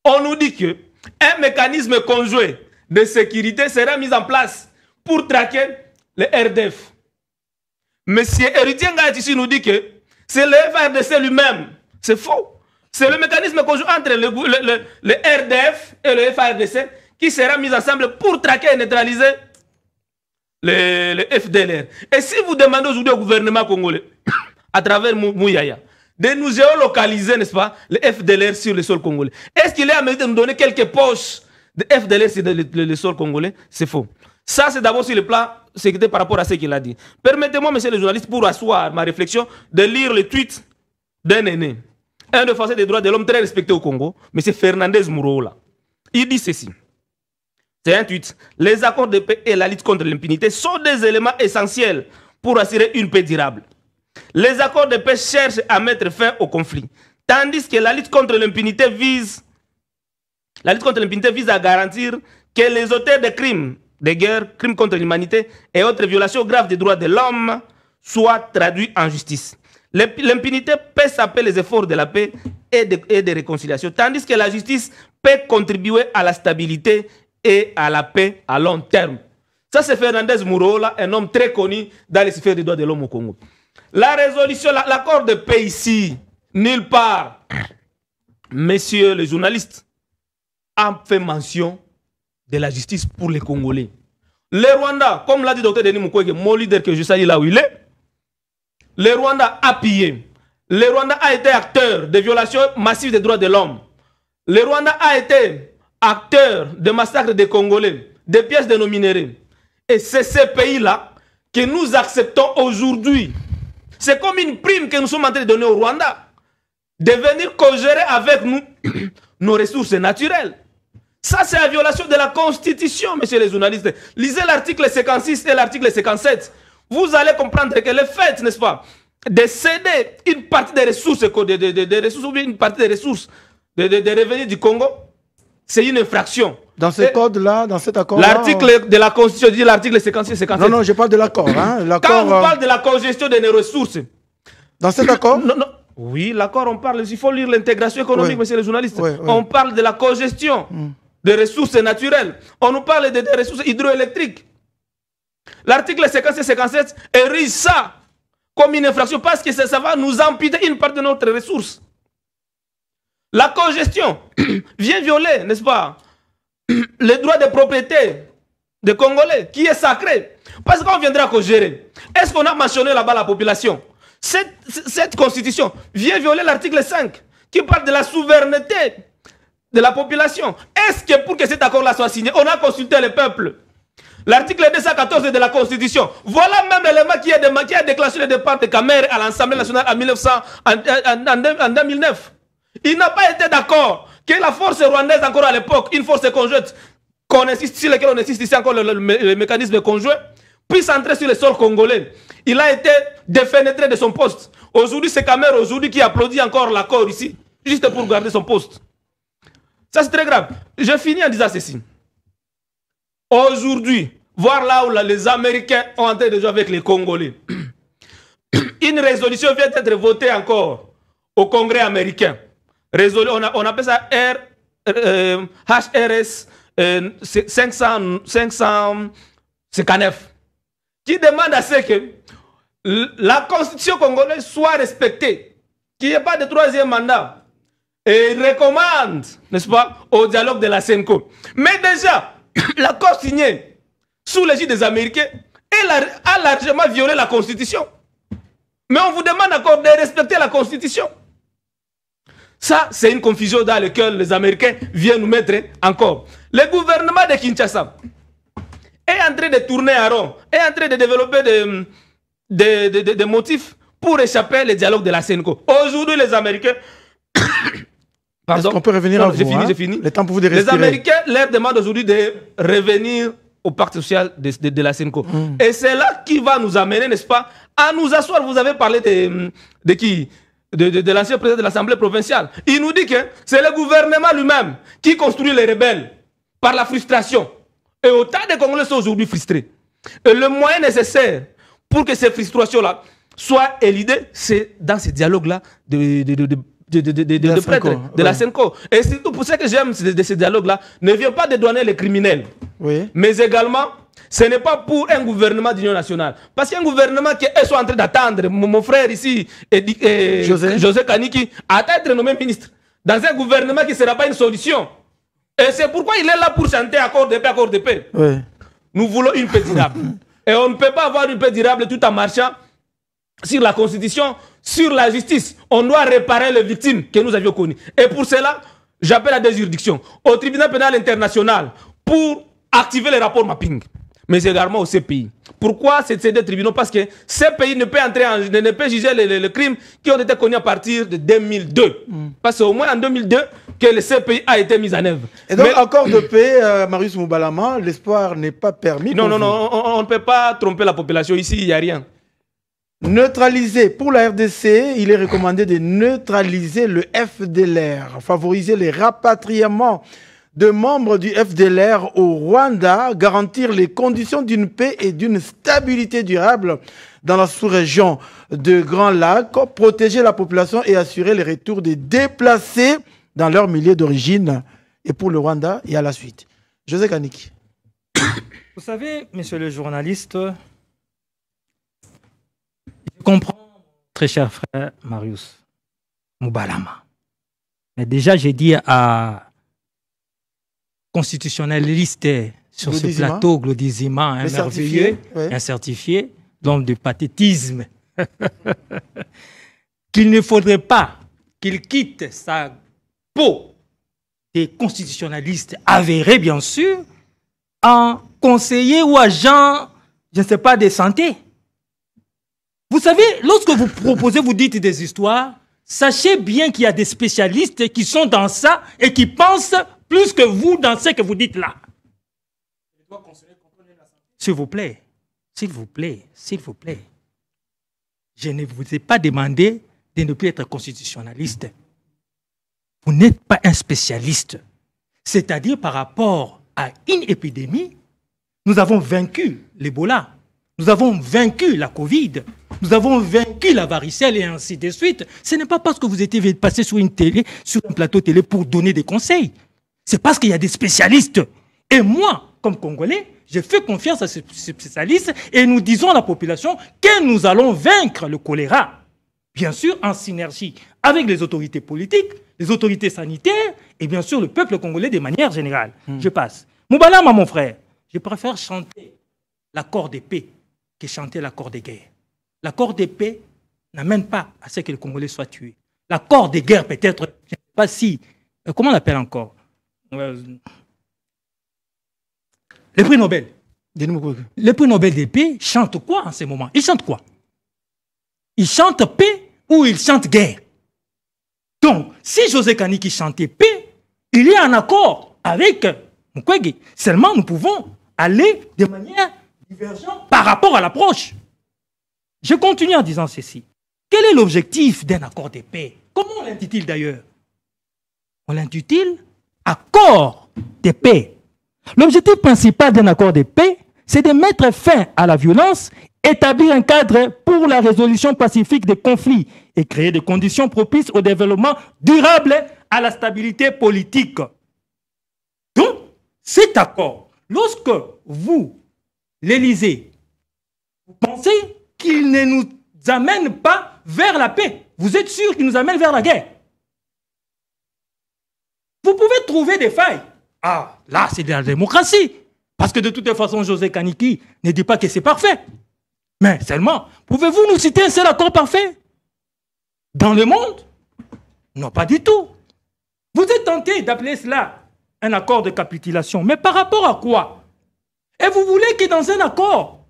on nous dit qu'un mécanisme conjoint de sécurité sera mis en place pour traquer les RDF. Monsieur Héritier Ngaït ici nous dit que c'est le FARDC lui-même. C'est faux. C'est le mécanisme conjoint entre le RDF et le FARDC qui sera mis ensemble pour traquer et neutraliser le FDLR. Et si vous demandez aujourd'hui au gouvernement congolais, à travers Mouyaya, de nous géolocaliser, n'est-ce pas, le FDLR sur le sol congolais, est-ce qu'il est à mesure de nous donner quelques poches de FDLR sur le sol congolais? C'est faux. Ça, c'est d'abord sur le plan sécurité par rapport à ce qu'il a dit. Permettez-moi, messieurs les journalistes, pour asseoir ma réflexion, de lire le tweet d'un aîné, un défenseur des droits de l'homme très respecté au Congo, M. Fernandez Mouroula. Il dit ceci. C'est un tweet. Les accords de paix et la lutte contre l'impunité sont des éléments essentiels pour assurer une paix durable. Les accords de paix cherchent à mettre fin au conflit, tandis que la lutte contre l'impunité vise à garantir que les auteurs de crimes de guerre, crimes contre l'humanité et autres violations graves des droits de l'homme soient traduits en justice. L'impunité peut saper les efforts de la paix et de réconciliation, tandis que la justice peut contribuer à la stabilité et à la paix à long terme. Ça, c'est Fernandez Mourola, un homme très connu dans les sphères des droits de l'homme au Congo. La résolution, l'accord de paix ici, nulle part, messieurs les journalistes, a fait mention de la justice pour les Congolais. Le Rwanda, comme l'a dit Dr Denis Mukwege, mon leader que je salue là où il est, le Rwanda a pillé. Le Rwanda a été acteur de violations massives des droits de l'homme. Le Rwanda a été acteur de massacres des Congolais, de pièges de nos minéraux. Et c'est ces pays-là que nous acceptons aujourd'hui. C'est comme une prime que nous sommes en train de donner au Rwanda, de venir co-gérer avec nous nos ressources naturelles. Ça, c'est la violation de la Constitution, messieurs les journalistes. Lisez l'article 56 et l'article 57. Vous allez comprendre que le fait, n'est-ce pas, de céder une partie des ressources, ou une partie des ressources, des revenus du Congo, c'est une infraction. Dans ce code-là, dans cet accord-là... L'article de la Constitution dit l'article 56 et 57. Non, je parle de l'accord. Hein, quand on parle de la congestion de nos ressources... Dans cet accord non. Oui, l'accord, on parle... Il faut lire l'intégration économique, monsieur les journalistes. On parle de la congestion des ressources naturelles. On nous parle des ressources hydroélectriques. L'article 56 et 57 érige ça comme une infraction parce que ça va nous amputer une partie de notre ressource. La congestion vient violer, n'est-ce pas, les droits de propriété des Congolais, qui est sacré. Parce qu'on viendra co-gérer. Est-ce qu'on a mentionné là-bas la population? Cette constitution vient violer l'article 5, qui parle de la souveraineté de la population. Est-ce que pour que cet accord-là soit signé, on a consulté le peuple? L'article 214 de la Constitution, voilà même l'élément qui a déclenché le départ de Kamer à l'Assemblée nationale en 2009. Il n'a pas été d'accord que la force rwandaise, encore à l'époque, une force conjointe, sur laquelle on insiste ici encore le mécanisme conjoint, puisse entrer sur le sol congolais. Il a été défenestré de son poste. Aujourd'hui, c'est Kamer aujourd'hui qui applaudit encore l'accord ici, juste pour garder son poste. Ça, c'est très grave. Je finis en disant ceci. Aujourd'hui, voir là où les Américains ont en train de jouer avec les Congolais. Une résolution vient d'être votée encore au Congrès américain. On appelle ça HRS 559, qui demande à ce que la constitution congolaise soit respectée, qu'il n'y ait pas de troisième mandat. Et il recommande, n'est-ce pas, au dialogue de la CENCO. Mais déjà, l'accord signé sous l'égide des Américains a largement violé la constitution. Mais on vous demande encore de respecter la constitution. Ça, c'est une confusion dans laquelle les Américains viennent nous mettre encore. Le gouvernement de Kinshasa est en train de tourner à rond, est en train de développer des motifs pour échapper au dialogue de la CENCO. Aujourd'hui, les Américains... Est-ce qu'on peut revenir à vous? J'ai fini. Le temps pour vous de respirer. Les Américains leur demandent aujourd'hui de revenir au pacte social de la CENCO. Et c'est là qui va nous amener, n'est-ce pas, à nous asseoir. Vous avez parlé de qui? De l'ancien président de l'Assemblée provinciale. Il nous dit que c'est le gouvernement lui-même qui construit les rebelles par la frustration. Et autant de Congolais sont aujourd'hui frustrés. Et le moyen nécessaire pour que ces frustrations-là soient éludées, c'est dans ces dialogues-là de la CENCO. Et surtout pour ce que j'aime de ces dialogues-là, ne vient pas dédouaner les criminels. Oui. Mais également, ce n'est pas pour un gouvernement d'union nationale. Parce qu'un gouvernement qu'ils sont en train d'attendre, mon frère ici, José Kaniki, a été nommé ministre. Dans un gouvernement qui ne sera pas une solution. Et c'est pourquoi il est là pour chanter accord de paix, accord de paix. Oui. Nous voulons une paix durable. Et on ne peut pas avoir une paix durable tout en marchant sur la constitution, sur la justice. On doit réparer les victimes que nous avions connues. Et pour cela, j'appelle à des juridictions, au tribunal pénal international, pour activer les rapports mapping, mais également au CPI. Pourquoi ces deux tribunaux? Parce que ces pays ne peut juger les crimes qui ont été connus à partir de 2002. Parce que c'est au moins en 2002 que le CPI a été mis en œuvre. Et donc, accord de paix, Marius Moubalama, l'espoir n'est pas permis. Non, on ne peut pas tromper la population. Ici, il n'y a rien. Neutraliser. Pour la RDC, il est recommandé de neutraliser le FDLR, favoriser les rapatriements de membres du FDLR au Rwanda, garantir les conditions d'une paix et d'une stabilité durable dans la sous-région de Grand Lac, protéger la population et assurer le retour des déplacés dans leur milieu d'origine. Et pour le Rwanda, et à la suite. José Kaniki. Vous savez, monsieur le journaliste, je comprends, très cher frère Marius Moubalama. Mais déjà, j'ai dit à constitutionnaliste sur ce plateau, Glodizima, un merveilleux, un certifié, l'homme de pathétisme, qu'il ne faudrait pas qu'il quitte sa peau des constitutionnalistes avérés, bien sûr, en conseiller ou agent, je ne sais pas, de santé. Vous savez, lorsque vous proposez, vous dites des histoires, sachez bien qu'il y a des spécialistes qui sont dans ça et qui pensent plus que vous dans ce que vous dites là. S'il vous plaît, s'il vous plaît, s'il vous plaît. Je ne vous ai pas demandé de ne plus être constitutionnaliste. Vous n'êtes pas un spécialiste. C'est-à-dire par rapport à une épidémie, nous avons vaincu l'Ebola, nous avons vaincu la Covid, nous avons vaincu la varicelle et ainsi de suite. Ce n'est pas parce que vous étiez passé sur une télé, sur un plateau télé pour donner des conseils. C'est parce qu'il y a des spécialistes. Et moi, comme Congolais, je fais confiance à ces spécialistes et nous disons à la population que nous allons vaincre le choléra. Bien sûr, en synergie avec les autorités politiques, les autorités sanitaires et bien sûr le peuple congolais de manière générale. Je passe. Moubalama, mon frère, je préfère chanter l'accord de paix que chanter l'accord de guerre. L'accord de paix n'amène pas à ce que le Congolais soit tué. L'accord de guerre peut-être, je ne sais pas si, comment on l'appelle encore? Le prix Nobel. Le prix Nobel de paix chante quoi en ce moment? Il chante quoi? Il chante paix ou il chante guerre? Donc, si José Kaniki chantait paix, il est en accord avec Mukwege. Seulement, nous pouvons aller de manière divergente par rapport à l'approche. Je continue en disant ceci. Quel est l'objectif d'un accord de paix? Comment on l'intitule d'ailleurs? On l'intitule accord de paix. L'objectif principal d'un accord de paix, c'est de mettre fin à la violence, établir un cadre pour la résolution pacifique des conflits et créer des conditions propices au développement durable à la stabilité politique. Donc, cet accord, lorsque vous l'Élysée, vous pensez qu'il ne nous amène pas vers la paix, vous êtes sûr qu'il nous amène vers la guerre. Vous pouvez trouver des failles. Ah, là, c'est de la démocratie. Parce que de toute façon, José Kaniki ne dit pas que c'est parfait. Mais seulement, pouvez-vous nous citer un seul accord parfait dans le monde? Non, pas du tout. Vous êtes tenté d'appeler cela un accord de capitulation. Mais par rapport à quoi? Et vous voulez que dans un accord,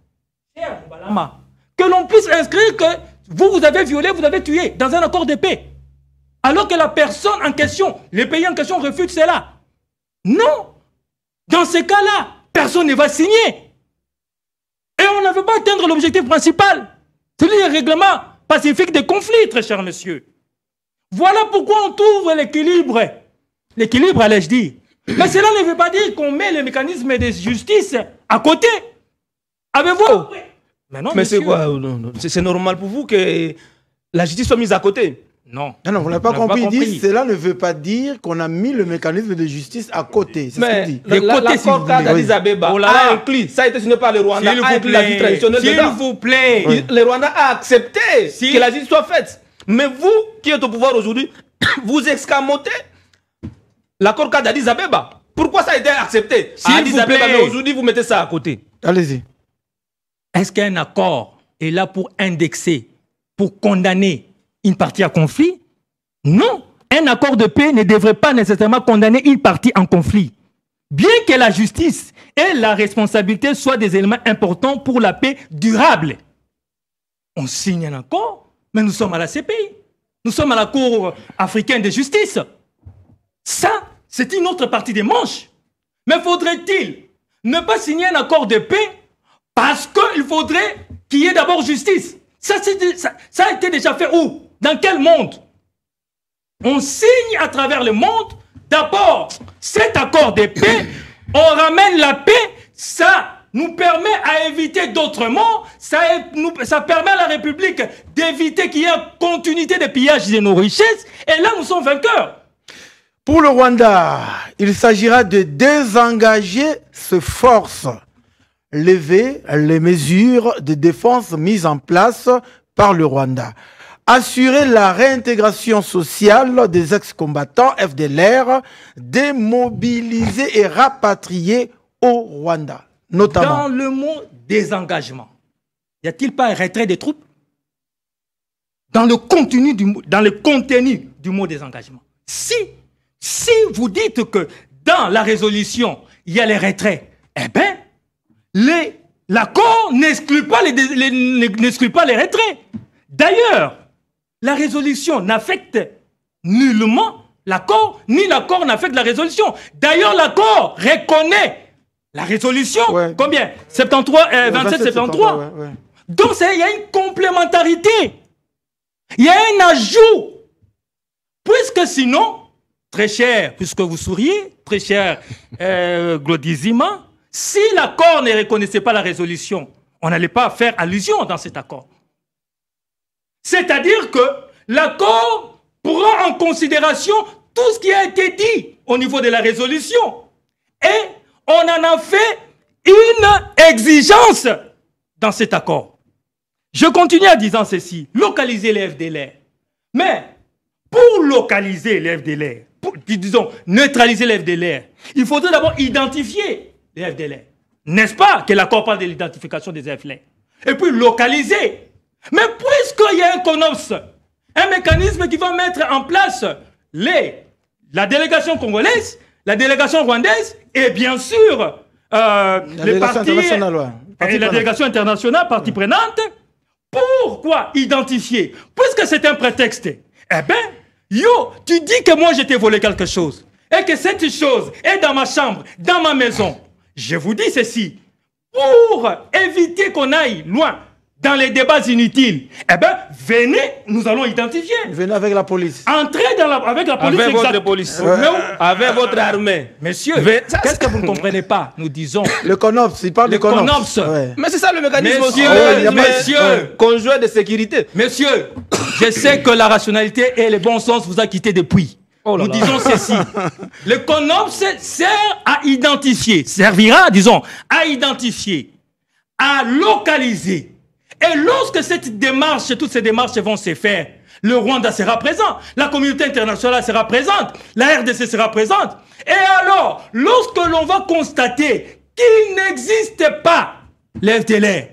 que l'on puisse inscrire que vous avez violé, vous avez tué, dans un accord de paix. Alors que la personne en question, les pays en question refusent cela. Non. Dans ces cas-là, personne ne va signer. Et on ne veut pas atteindre l'objectif principal. C'est le règlement pacifique des conflits, très cher monsieur. Voilà pourquoi on trouve l'équilibre. L'équilibre, allais-je dire. Mais cela ne veut pas dire qu'on met les mécanismes de justice à côté. Avez-vous... Mais c'est quoi? C'est normal pour vous que la justice soit mise à côté? Non. Non, vous n'avez pas compris. Cela ne veut pas dire qu'on a mis le mécanisme de justice à côté. C'est ce qu'il dit. L'accord d'Addis Abeba a inclus, ça a été signé par le Rwanda, a inclus la justice traditionnelle dedans. S'il vous plaît. Oui. Le Rwanda a accepté que la justice soit faite. Mais vous, qui êtes au pouvoir aujourd'hui, vous escamotez l'accord d'Addis Abeba. Pourquoi ça a été accepté? Addis Abeba, mais aujourd'hui, vous mettez ça à côté. Allez-y. Est-ce qu'un accord est là pour indexer, pour condamner une partie à conflit? Non. Un accord de paix ne devrait pas nécessairement condamner une partie en conflit. Bien que la justice et la responsabilité soient des éléments importants pour la paix durable. On signe un accord, mais nous sommes à la CPI. Nous sommes à la Cour africaine de justice. Ça, c'est une autre partie des manches. Mais faudrait-il ne pas signer un accord de paix parce qu'il faudrait qu'il y ait d'abord justice? Ça a été déjà fait où? Dans quel monde? On signe à travers le monde d'abord cet accord de paix, on ramène la paix, ça nous permet à éviter d'autres morts, ça permet à la République d'éviter qu'il y ait une continuité de pillage de nos richesses, et là nous sommes vainqueurs. Pour le Rwanda, il s'agira de désengager ses forces, lever les mesures de défense mises en place par le Rwanda, assurer la réintégration sociale des ex-combattants FDLR, démobiliser et rapatrier au Rwanda, notamment. Dans le mot désengagement, y a-t-il pas un retrait des troupes? Dans le contenu du mot désengagement. Si vous dites que dans la résolution, il y a les retraits, eh bien, l'accord n'exclut pas les retraits. D'ailleurs, la résolution n'affecte nullement l'accord, ni l'accord n'affecte la résolution. D'ailleurs, l'accord reconnaît la résolution. Ouais. Combien? 27-73. Ouais. Donc, il y a une complémentarité. Il y a un ajout. Puisque sinon, très cher, puisque vous souriez, très cher Glodizima, si l'accord ne reconnaissait pas la résolution, on n'allait pas faire allusion dans cet accord. C'est-à-dire que l'accord prend en considération tout ce qui a été dit au niveau de la résolution. Et on en a fait une exigence dans cet accord. Je continue en disant ceci, localiser les FDLR. Mais pour localiser les FDLR, disons neutraliser les FDLR, il faudrait d'abord identifier les FDLR. N'est-ce pas que l'accord parle de l'identification des FDLR? Et puis localiser. Mais puisqu'il y a un CONOPS, un mécanisme qui va mettre en place la délégation congolaise, la délégation rwandaise et bien sûr les partis et la délégation internationale, partie prenante, pourquoi identifier? Puisque c'est un prétexte. Eh bien, tu dis que moi je t'ai volé quelque chose et que cette chose est dans ma chambre, dans ma maison. Je vous dis ceci, pour éviter qu'on aille loin dans les débats inutiles, eh bien, venez, nous allons identifier. Venez avec la police. Entrez avec la police. Avec votre police. Avec votre armée. Messieurs, qu'est-ce que vous ne comprenez pas? Nous disons... Le CONOPS, il parle le du CONOPS. CONOPS. Mais c'est ça le mécanisme Messieurs, aussi. messieurs, conjoint de sécurité. Messieurs, je sais que la rationalité et le bon sens vous a quitté depuis. Nous disons ceci. Le CONOPS sert à identifier, servira, disons, à identifier, à localiser. Et lorsque cette démarche, toutes ces démarches vont se faire, le Rwanda sera présent, la communauté internationale sera présente, la RDC sera présente. Et alors, lorsque l'on va constater qu'il n'existe pas l'FDLR,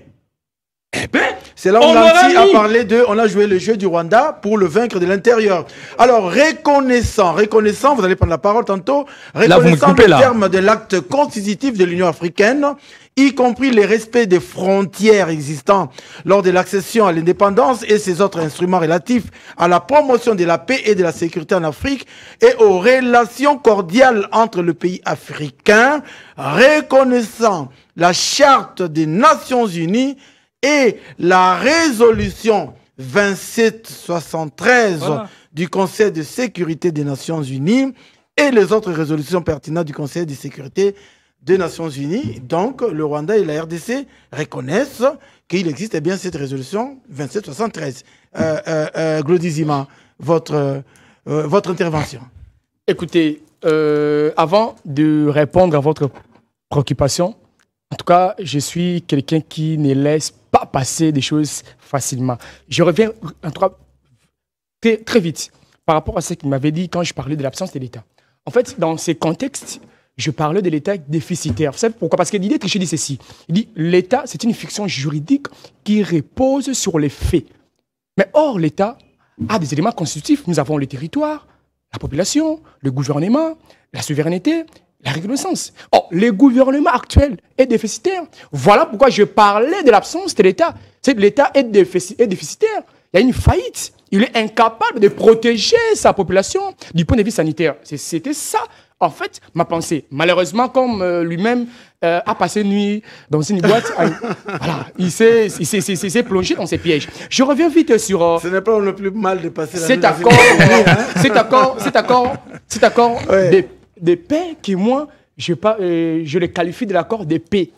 eh bien, c'est là où Nancy a parlé de, on a joué le jeu du Rwanda pour le vaincre de l'intérieur. Alors, reconnaissant, vous allez prendre la parole tantôt, reconnaissant le terme de l'acte constitutif de l'Union africaine, y compris le respect des frontières existantes lors de l'accession à l'indépendance et ses autres instruments relatifs à la promotion de la paix et de la sécurité en Afrique et aux relations cordiales entre le pays africain, reconnaissant la charte des Nations Unies et la résolution 2773 du Conseil de sécurité des Nations Unies et les autres résolutions pertinentes du Conseil de sécurité des Nations Unies. Donc, le Rwanda et la RDC reconnaissent qu'il existe bien cette résolution 2773. Glodizima, votre intervention. Écoutez, avant de répondre à votre préoccupation, en tout cas, je suis quelqu'un qui ne laisse pas passer des choses facilement. Je reviens en tout cas très vite par rapport à ce qu'il m'avait dit quand je parlais de l'absence de l'État. En fait, dans ces contextes, je parlais de l'État déficitaire. Vous savez pourquoi? Parce que Didier Triché dit ceci. Il dit l'État, c'est une fiction juridique qui repose sur les faits. Mais or, l'État a des éléments constitutifs. Nous avons le territoire, la population, le gouvernement, la souveraineté, la reconnaissance. Or, le gouvernement actuel est déficitaire. Voilà pourquoi je parlais de l'absence de l'État. C'est que l'État est déficitaire. Il y a une faillite. Il est incapable de protéger sa population du point de vue sanitaire. C'était ça, en fait, ma pensée. Malheureusement, comme lui-même a passé une nuit dans une boîte, voilà, il s'est plongé dans ses pièges. Je reviens vite sur... Ce n'est pas le plus mal de passer la nuit cet accord de paix qui, moi, je le qualifie de l'accord de paix.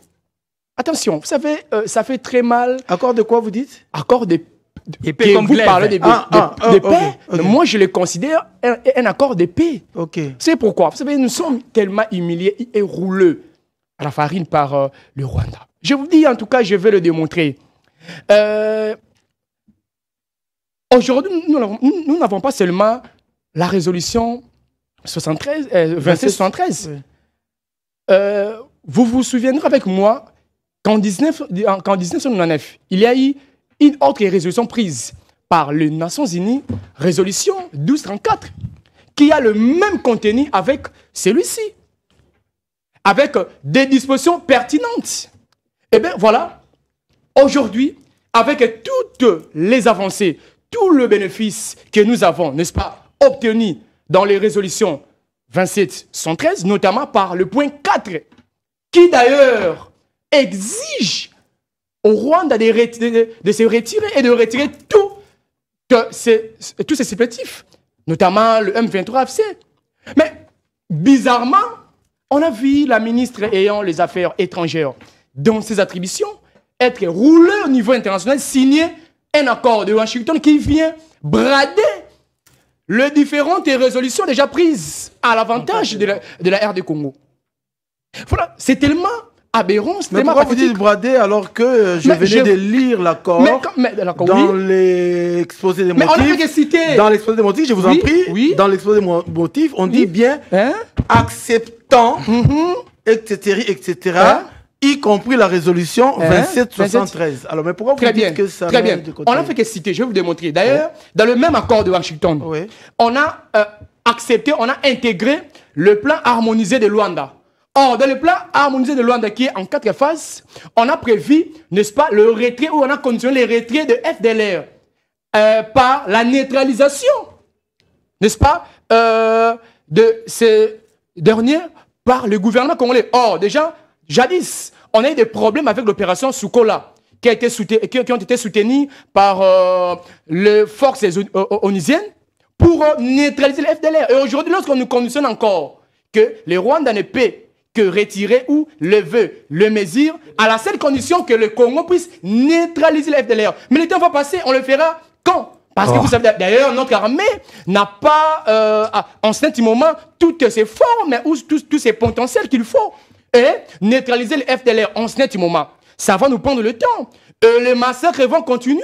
Attention, vous savez, ça fait très mal. Accord de quoi vous dites? Accord de paix. Vous parlez de paix. Okay. Moi, je le considère un accord de paix. Okay. C'est pourquoi. Vous savez, nous sommes tellement humiliés et rouleux à la farine par le Rwanda. Je vous dis, en tout cas, je vais le démontrer. Aujourd'hui, nous n'avons pas seulement la résolution 2773. Oui. Vous vous souviendrez avec moi qu'en 1999, il y a eu une autre résolution prise par les Nations Unies, résolution 1234, qui a le même contenu avec celui-ci, avec des dispositions pertinentes. Et bien voilà, aujourd'hui, avec toutes les avancées, tout le bénéfice que nous avons, n'est-ce pas, obtenu dans les résolutions 2713, notamment par le point 4, qui d'ailleurs exige au Rwanda de se retirer et de retirer tous ces supplétifs, notamment le M23FC. Mais bizarrement, on a vu la ministre ayant les affaires étrangères dans ses attributions être roulée au niveau international, signer un accord de Washington qui vient brader les différentes résolutions déjà prises à l'avantage de la RD Congo. Voilà, c'est tellement aberrant. Mais pourquoi vous dites brader alors que je venais de lire l'accord dans l'exposé des motifs? Mais on n'a que citer. Dans l'exposé des motifs, je vous en prie, dans l'exposé des motifs, on dit bien acceptant, etc., y compris la résolution 2773. Alors, mais pourquoi vous dites que ça... Très bien. On n'a fait que citer, je vais vous démontrer. D'ailleurs, dans le même accord de Washington, on a accepté, on a intégré le plan harmonisé de Luanda. Or, dans le plan harmonisé de Luanda, qui est en 4 phases, on a prévu, n'est-ce pas, le retrait, ou on a conditionné le retrait de FDLR par la neutralisation, n'est-ce pas, de ces derniers par le gouvernement congolais. Or, déjà, jadis, on a eu des problèmes avec l'opération Soukola, qui ont été soutenus par les forces onusiennes pour neutraliser le FDLR. Et aujourd'hui, lorsqu'on nous conditionne encore que les Rwandais ne paient que retirer ou lever le mesure à la seule condition que le Congo puisse neutraliser le FDLR. Mais le temps va passer, on le fera quand? Parce que vous savez, d'ailleurs, notre armée n'a pas, en ce moment, toutes ses formes ou tous ses potentiels qu'il faut. Et neutraliser le FDLR en ce moment, ça va nous prendre le temps. Les massacres vont continuer.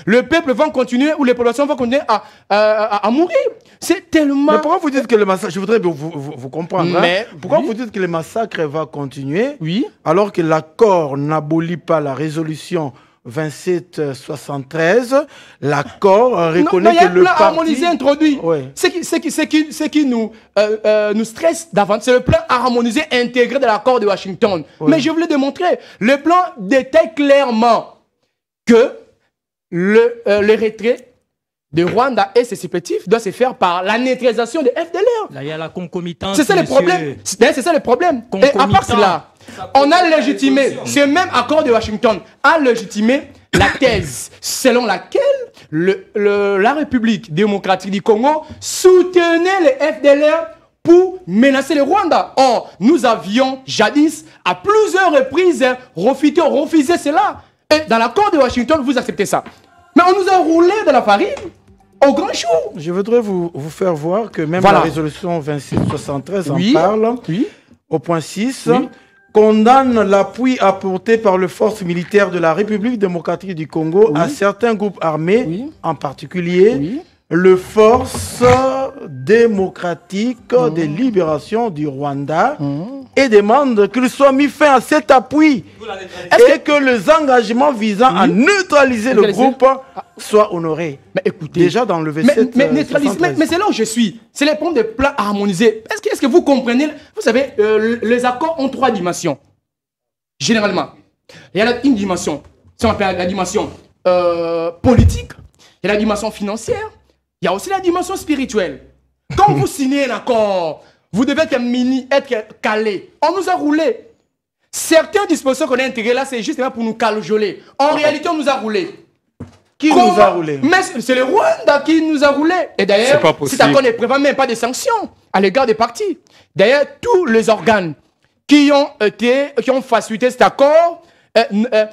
Le peuple va continuer ou les populations vont continuer à mourir. C'est tellement... Mais pourquoi vous dites que le massacre... Je voudrais vous comprendre. Mais, pourquoi vous dites que le massacre va continuer oui, alors que l'accord n'abolit pas la résolution 2773, l'accord reconnaît que le plan parti... harmonisé introduit. Ouais. Ce qui nous stresse davantage, c'est le plan harmonisé intégré de l'accord de Washington. Ouais. Mais je voulais démontrer, le plan détaille clairement que le retrait de Rwanda et ses supplétifs doit se faire par la neutralisation de FDLR. Là, il y a la concomitance. C'est ça le problème. C'est ça le problème. Et à part cela, on a légitimé, ce même accord de Washington a légitimé la thèse selon laquelle la République démocratique du Congo soutenait les FDLR pour menacer le Rwanda. Or, nous avions jadis, à plusieurs reprises, refusé cela. Et dans l'accord de Washington, vous acceptez ça. Mais on nous a roulé de la farine au grand jour. Je voudrais vous faire voir que même Voilà. la résolution 2673 Oui. en parle, Oui. au point 6, Oui. condamne l'appui apporté par les forces militaires de la République démocratique du Congo Oui. à certains groupes armés, Oui. en particulier Oui. le Force démocratique de libération du Rwanda, et demande qu'il soit mis fin à cet appui et que les engagements visant à neutraliser le groupe soient honorés. Mais écoutez, Déjà dans le V7, mais c'est là où je suis. C'est les problèmes de plans harmonisés. Est-ce que vous comprenez? Vous savez, les accords ont 3 dimensions. Généralement, il y a une dimension, si on appelle la dimension politique, il y a la dimension financière, il y a aussi la dimension spirituelle. Quand vous signez un accord, vous devez être calé. On nous a roulé. Certaines dispositions qu'on a intégrées là, c'est justement pour nous cajoler. En réalité, on nous a roulé. Qui nous a roulé? Mais c'est le Rwanda qui nous a roulé. Et d'ailleurs, cet accord ne prévoit même pas de sanctions à l'égard des partis. D'ailleurs, tous les organes qui ont facilité cet accord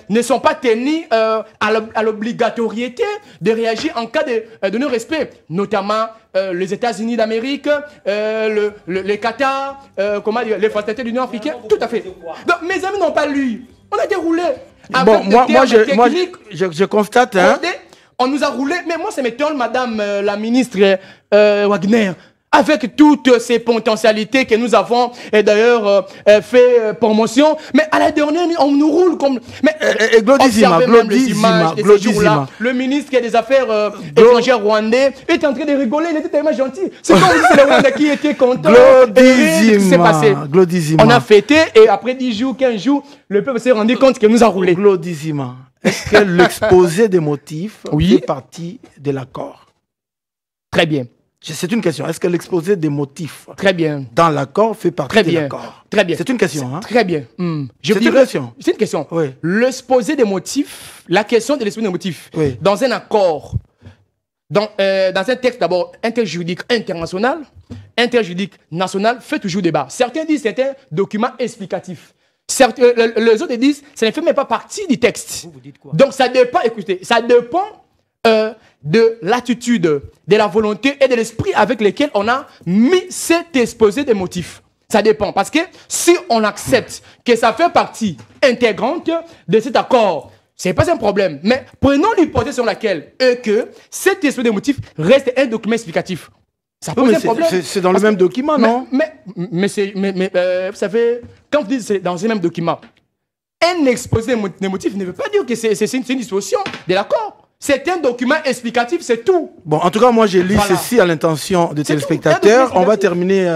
ne sont pas tenus à l'obligatoriété de réagir en cas de non-respect, notamment les États-Unis d'Amérique, le Qatar, les fatalités de l'Union africaine, tout à fait. Donc mes amis n'ont pas lu. On a déroulé. Bon, moi je constate... Hein, on nous a roulé, mais moi ça m'étonne, madame la ministre Wagner, avec toutes ces potentialités que nous avons, et d'ailleurs fait promotion, mais à la dernière, on nous roule comme... Mais Glodizima, le ministre des Affaires étrangères rwandais est en train de rigoler, il était tellement gentil. C'est comme si c'est le Rwanda qui était content. Glodizima. On a fêté, et après 10 jours, 15 jours, le peuple s'est rendu compte qu'il nous a roulé. Glodizima. Est-ce que l'exposé des motifs fait partie de l'accord? Très bien. C'est une question. Est-ce que l'exposé des motifs dans l'accord fait partie de l'accord? Très bien. C'est une question. Hein? Très bien. C'est une question. C'est une question. Oui. L'exposé des motifs, la question de l'exposé des motifs, oui, dans un accord, dans un texte d'abord interjuridique international, interjuridique national, fait toujours débat. Certains disent que c'est un document explicatif. Les autres disent que ça ne fait même pas partie du texte. Vous dites quoi? Donc ça dépend, écoutez, ça dépend de l'attitude, de la volonté et de l'esprit avec lequel on a mis cet exposé des motifs. Ça dépend. Parce que si on accepte que ça fait partie intégrante de cet accord, ce n'est pas un problème. Mais prenons l'hypothèse sur laquelle que cet exposé des motifs reste un document explicatif. Ça pose un problème. C'est dans le même document, non? Mais vous savez, quand vous dites c'est dans le même document, un exposé des motifs ne veut pas dire que c'est une disposition de l'accord. C'est un document explicatif, c'est tout. Bon, en tout cas, moi, j'ai lu ceci à l'intention des téléspectateurs. On va terminer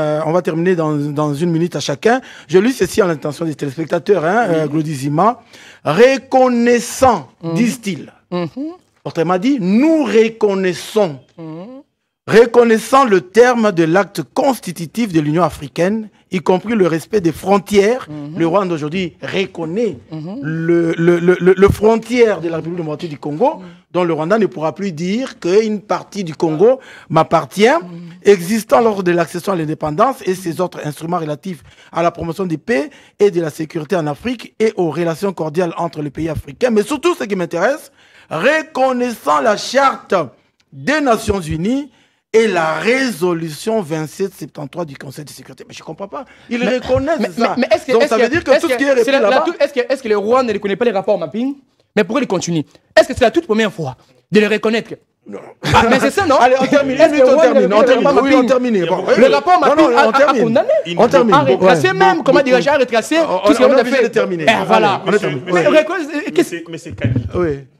dans une minute à chacun. Je lis ceci à l'intention des téléspectateurs, hein, Glodizima. Reconnaissant, disent-ils. Autrement dit, nous reconnaissons reconnaissant le terme de l'acte constitutif de l'Union africaine, y compris le respect des frontières. Le Rwanda aujourd'hui reconnaît le frontière de la République démocratique du Congo, dont le Rwanda ne pourra plus dire qu'une partie du Congo m'appartient, existant lors de l'accession à l'indépendance et ses autres instruments relatifs à la promotion de paix et de la sécurité en Afrique et aux relations cordiales entre les pays africains. Mais surtout, ce qui m'intéresse, reconnaissant la charte des Nations Unies et la résolution 2773 du Conseil de sécurité. Mais je ne comprends pas. Ils reconnaissent ça. Mais donc ça veut dire que tout ce qui est repris là-bas... Est-ce que le Rwanda ne reconnaît pas les rapports mapping? Mais pourquoi ils continuent? Est-ce que c'est la toute première fois de les reconnaître? Ah, mais c'est ça, non? Allez, on termine. Oui, on termine. Bon, le rapport mapping a condamné. On termine. A retracé même, comment dirais-je, a retracé tout ce qu'on a fait. Terminé. Voilà. Mais c'est Kani.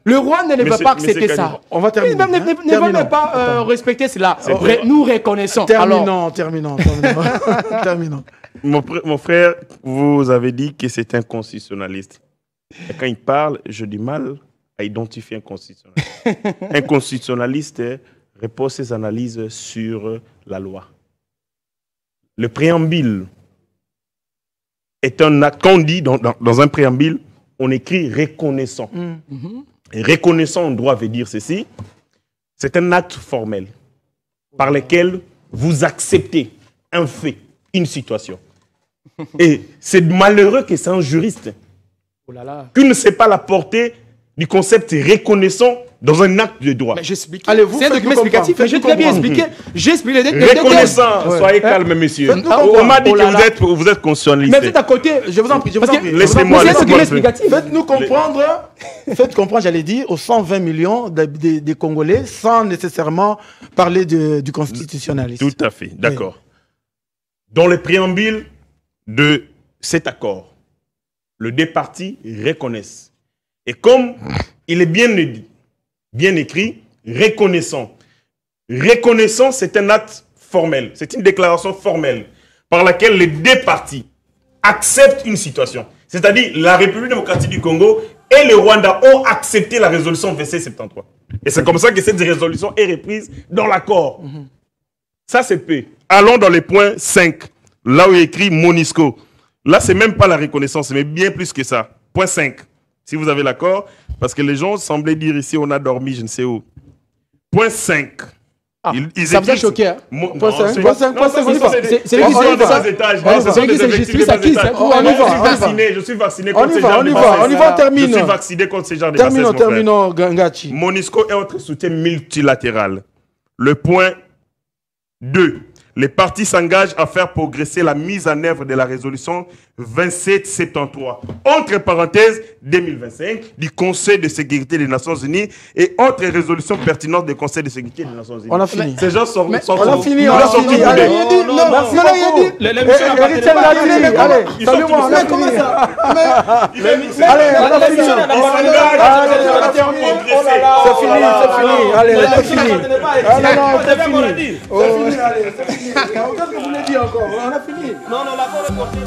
Le Rwanda ne va pas accepter ça. On va terminer. Ne va même pas respecter cela. Nous reconnaissons. Terminons. Mon frère, vous avez dit que c'est un constitutionnaliste. Et quand il parle, j'ai du mal à identifier un constitutionnaliste. Un constitutionnaliste repose ses analyses sur la loi. Le préambule est un acte. Quand on dit dans un préambule, on écrit reconnaissant. Et reconnaissant en droit veut dire ceci. C'est un acte formel par lequel vous acceptez un fait, une situation. Et c'est malheureux que c'est un juriste qui ne sait pas la portée du concept reconnaissant dans un acte de droit. Mais j'explique. Allez-vous, c'est un document explicatif. J'ai très bien expliqué. J'ai expliqué. Reconnaissant. Soyez calme, monsieur. On m'a dit que vous êtes constitutionnaliste. Mais vous êtes à côté. Je vous en prie. Laissez-moi. C'est un document explicatif. Faites-nous comprendre. Faites comprendre, j'allais dire, aux 120 millions des Congolais sans nécessairement parler du constitutionnalisme. Tout à fait. D'accord. Dans le préambule de cet accord, les deux parties reconnaissent. Et comme il est bien écrit, reconnaissant. Reconnaissant, c'est un acte formel. C'est une déclaration formelle par laquelle les deux parties acceptent une situation. C'est-à-dire la République démocratique du Congo et le Rwanda ont accepté la résolution 2773. Et c'est comme ça que cette résolution est reprise dans l'accord. Ça, c'est P. Allons dans le point 5, là où il est écrit MONUSCO. Là, ce n'est même pas la reconnaissance, mais bien plus que ça. Point 5. Si vous avez l'accord, parce que les gens semblaient dire ici, on a dormi, je ne sais où. Point 5. Ça vous a choqué, hein? Point 5, c'est lui qui s'est justifié sa qui? Je suis vacciné contre ce genre de on y va, on termine. Je suis vacciné contre ce genre de bassesse, Terminons, Gangachi. MONUSCO est notre soutien multilatéral. Le point 2. Les partis s'engagent à faire progresser la mise en œuvre de la résolution 2773, entre parenthèses 2025, du Conseil de sécurité des Nations Unies et autres résolutions pertinentes du Conseil de sécurité des Nations Unies. On a fini. Ces gens sont... On a fini. Merci beaucoup. Allez, salut-moi, on a fini. Allez, on a fini. C'est fini. Allez, c'est fini. C'est fini. Qu'est-ce que vous voulez dire encore? On a fini. Non, l'accord est porté.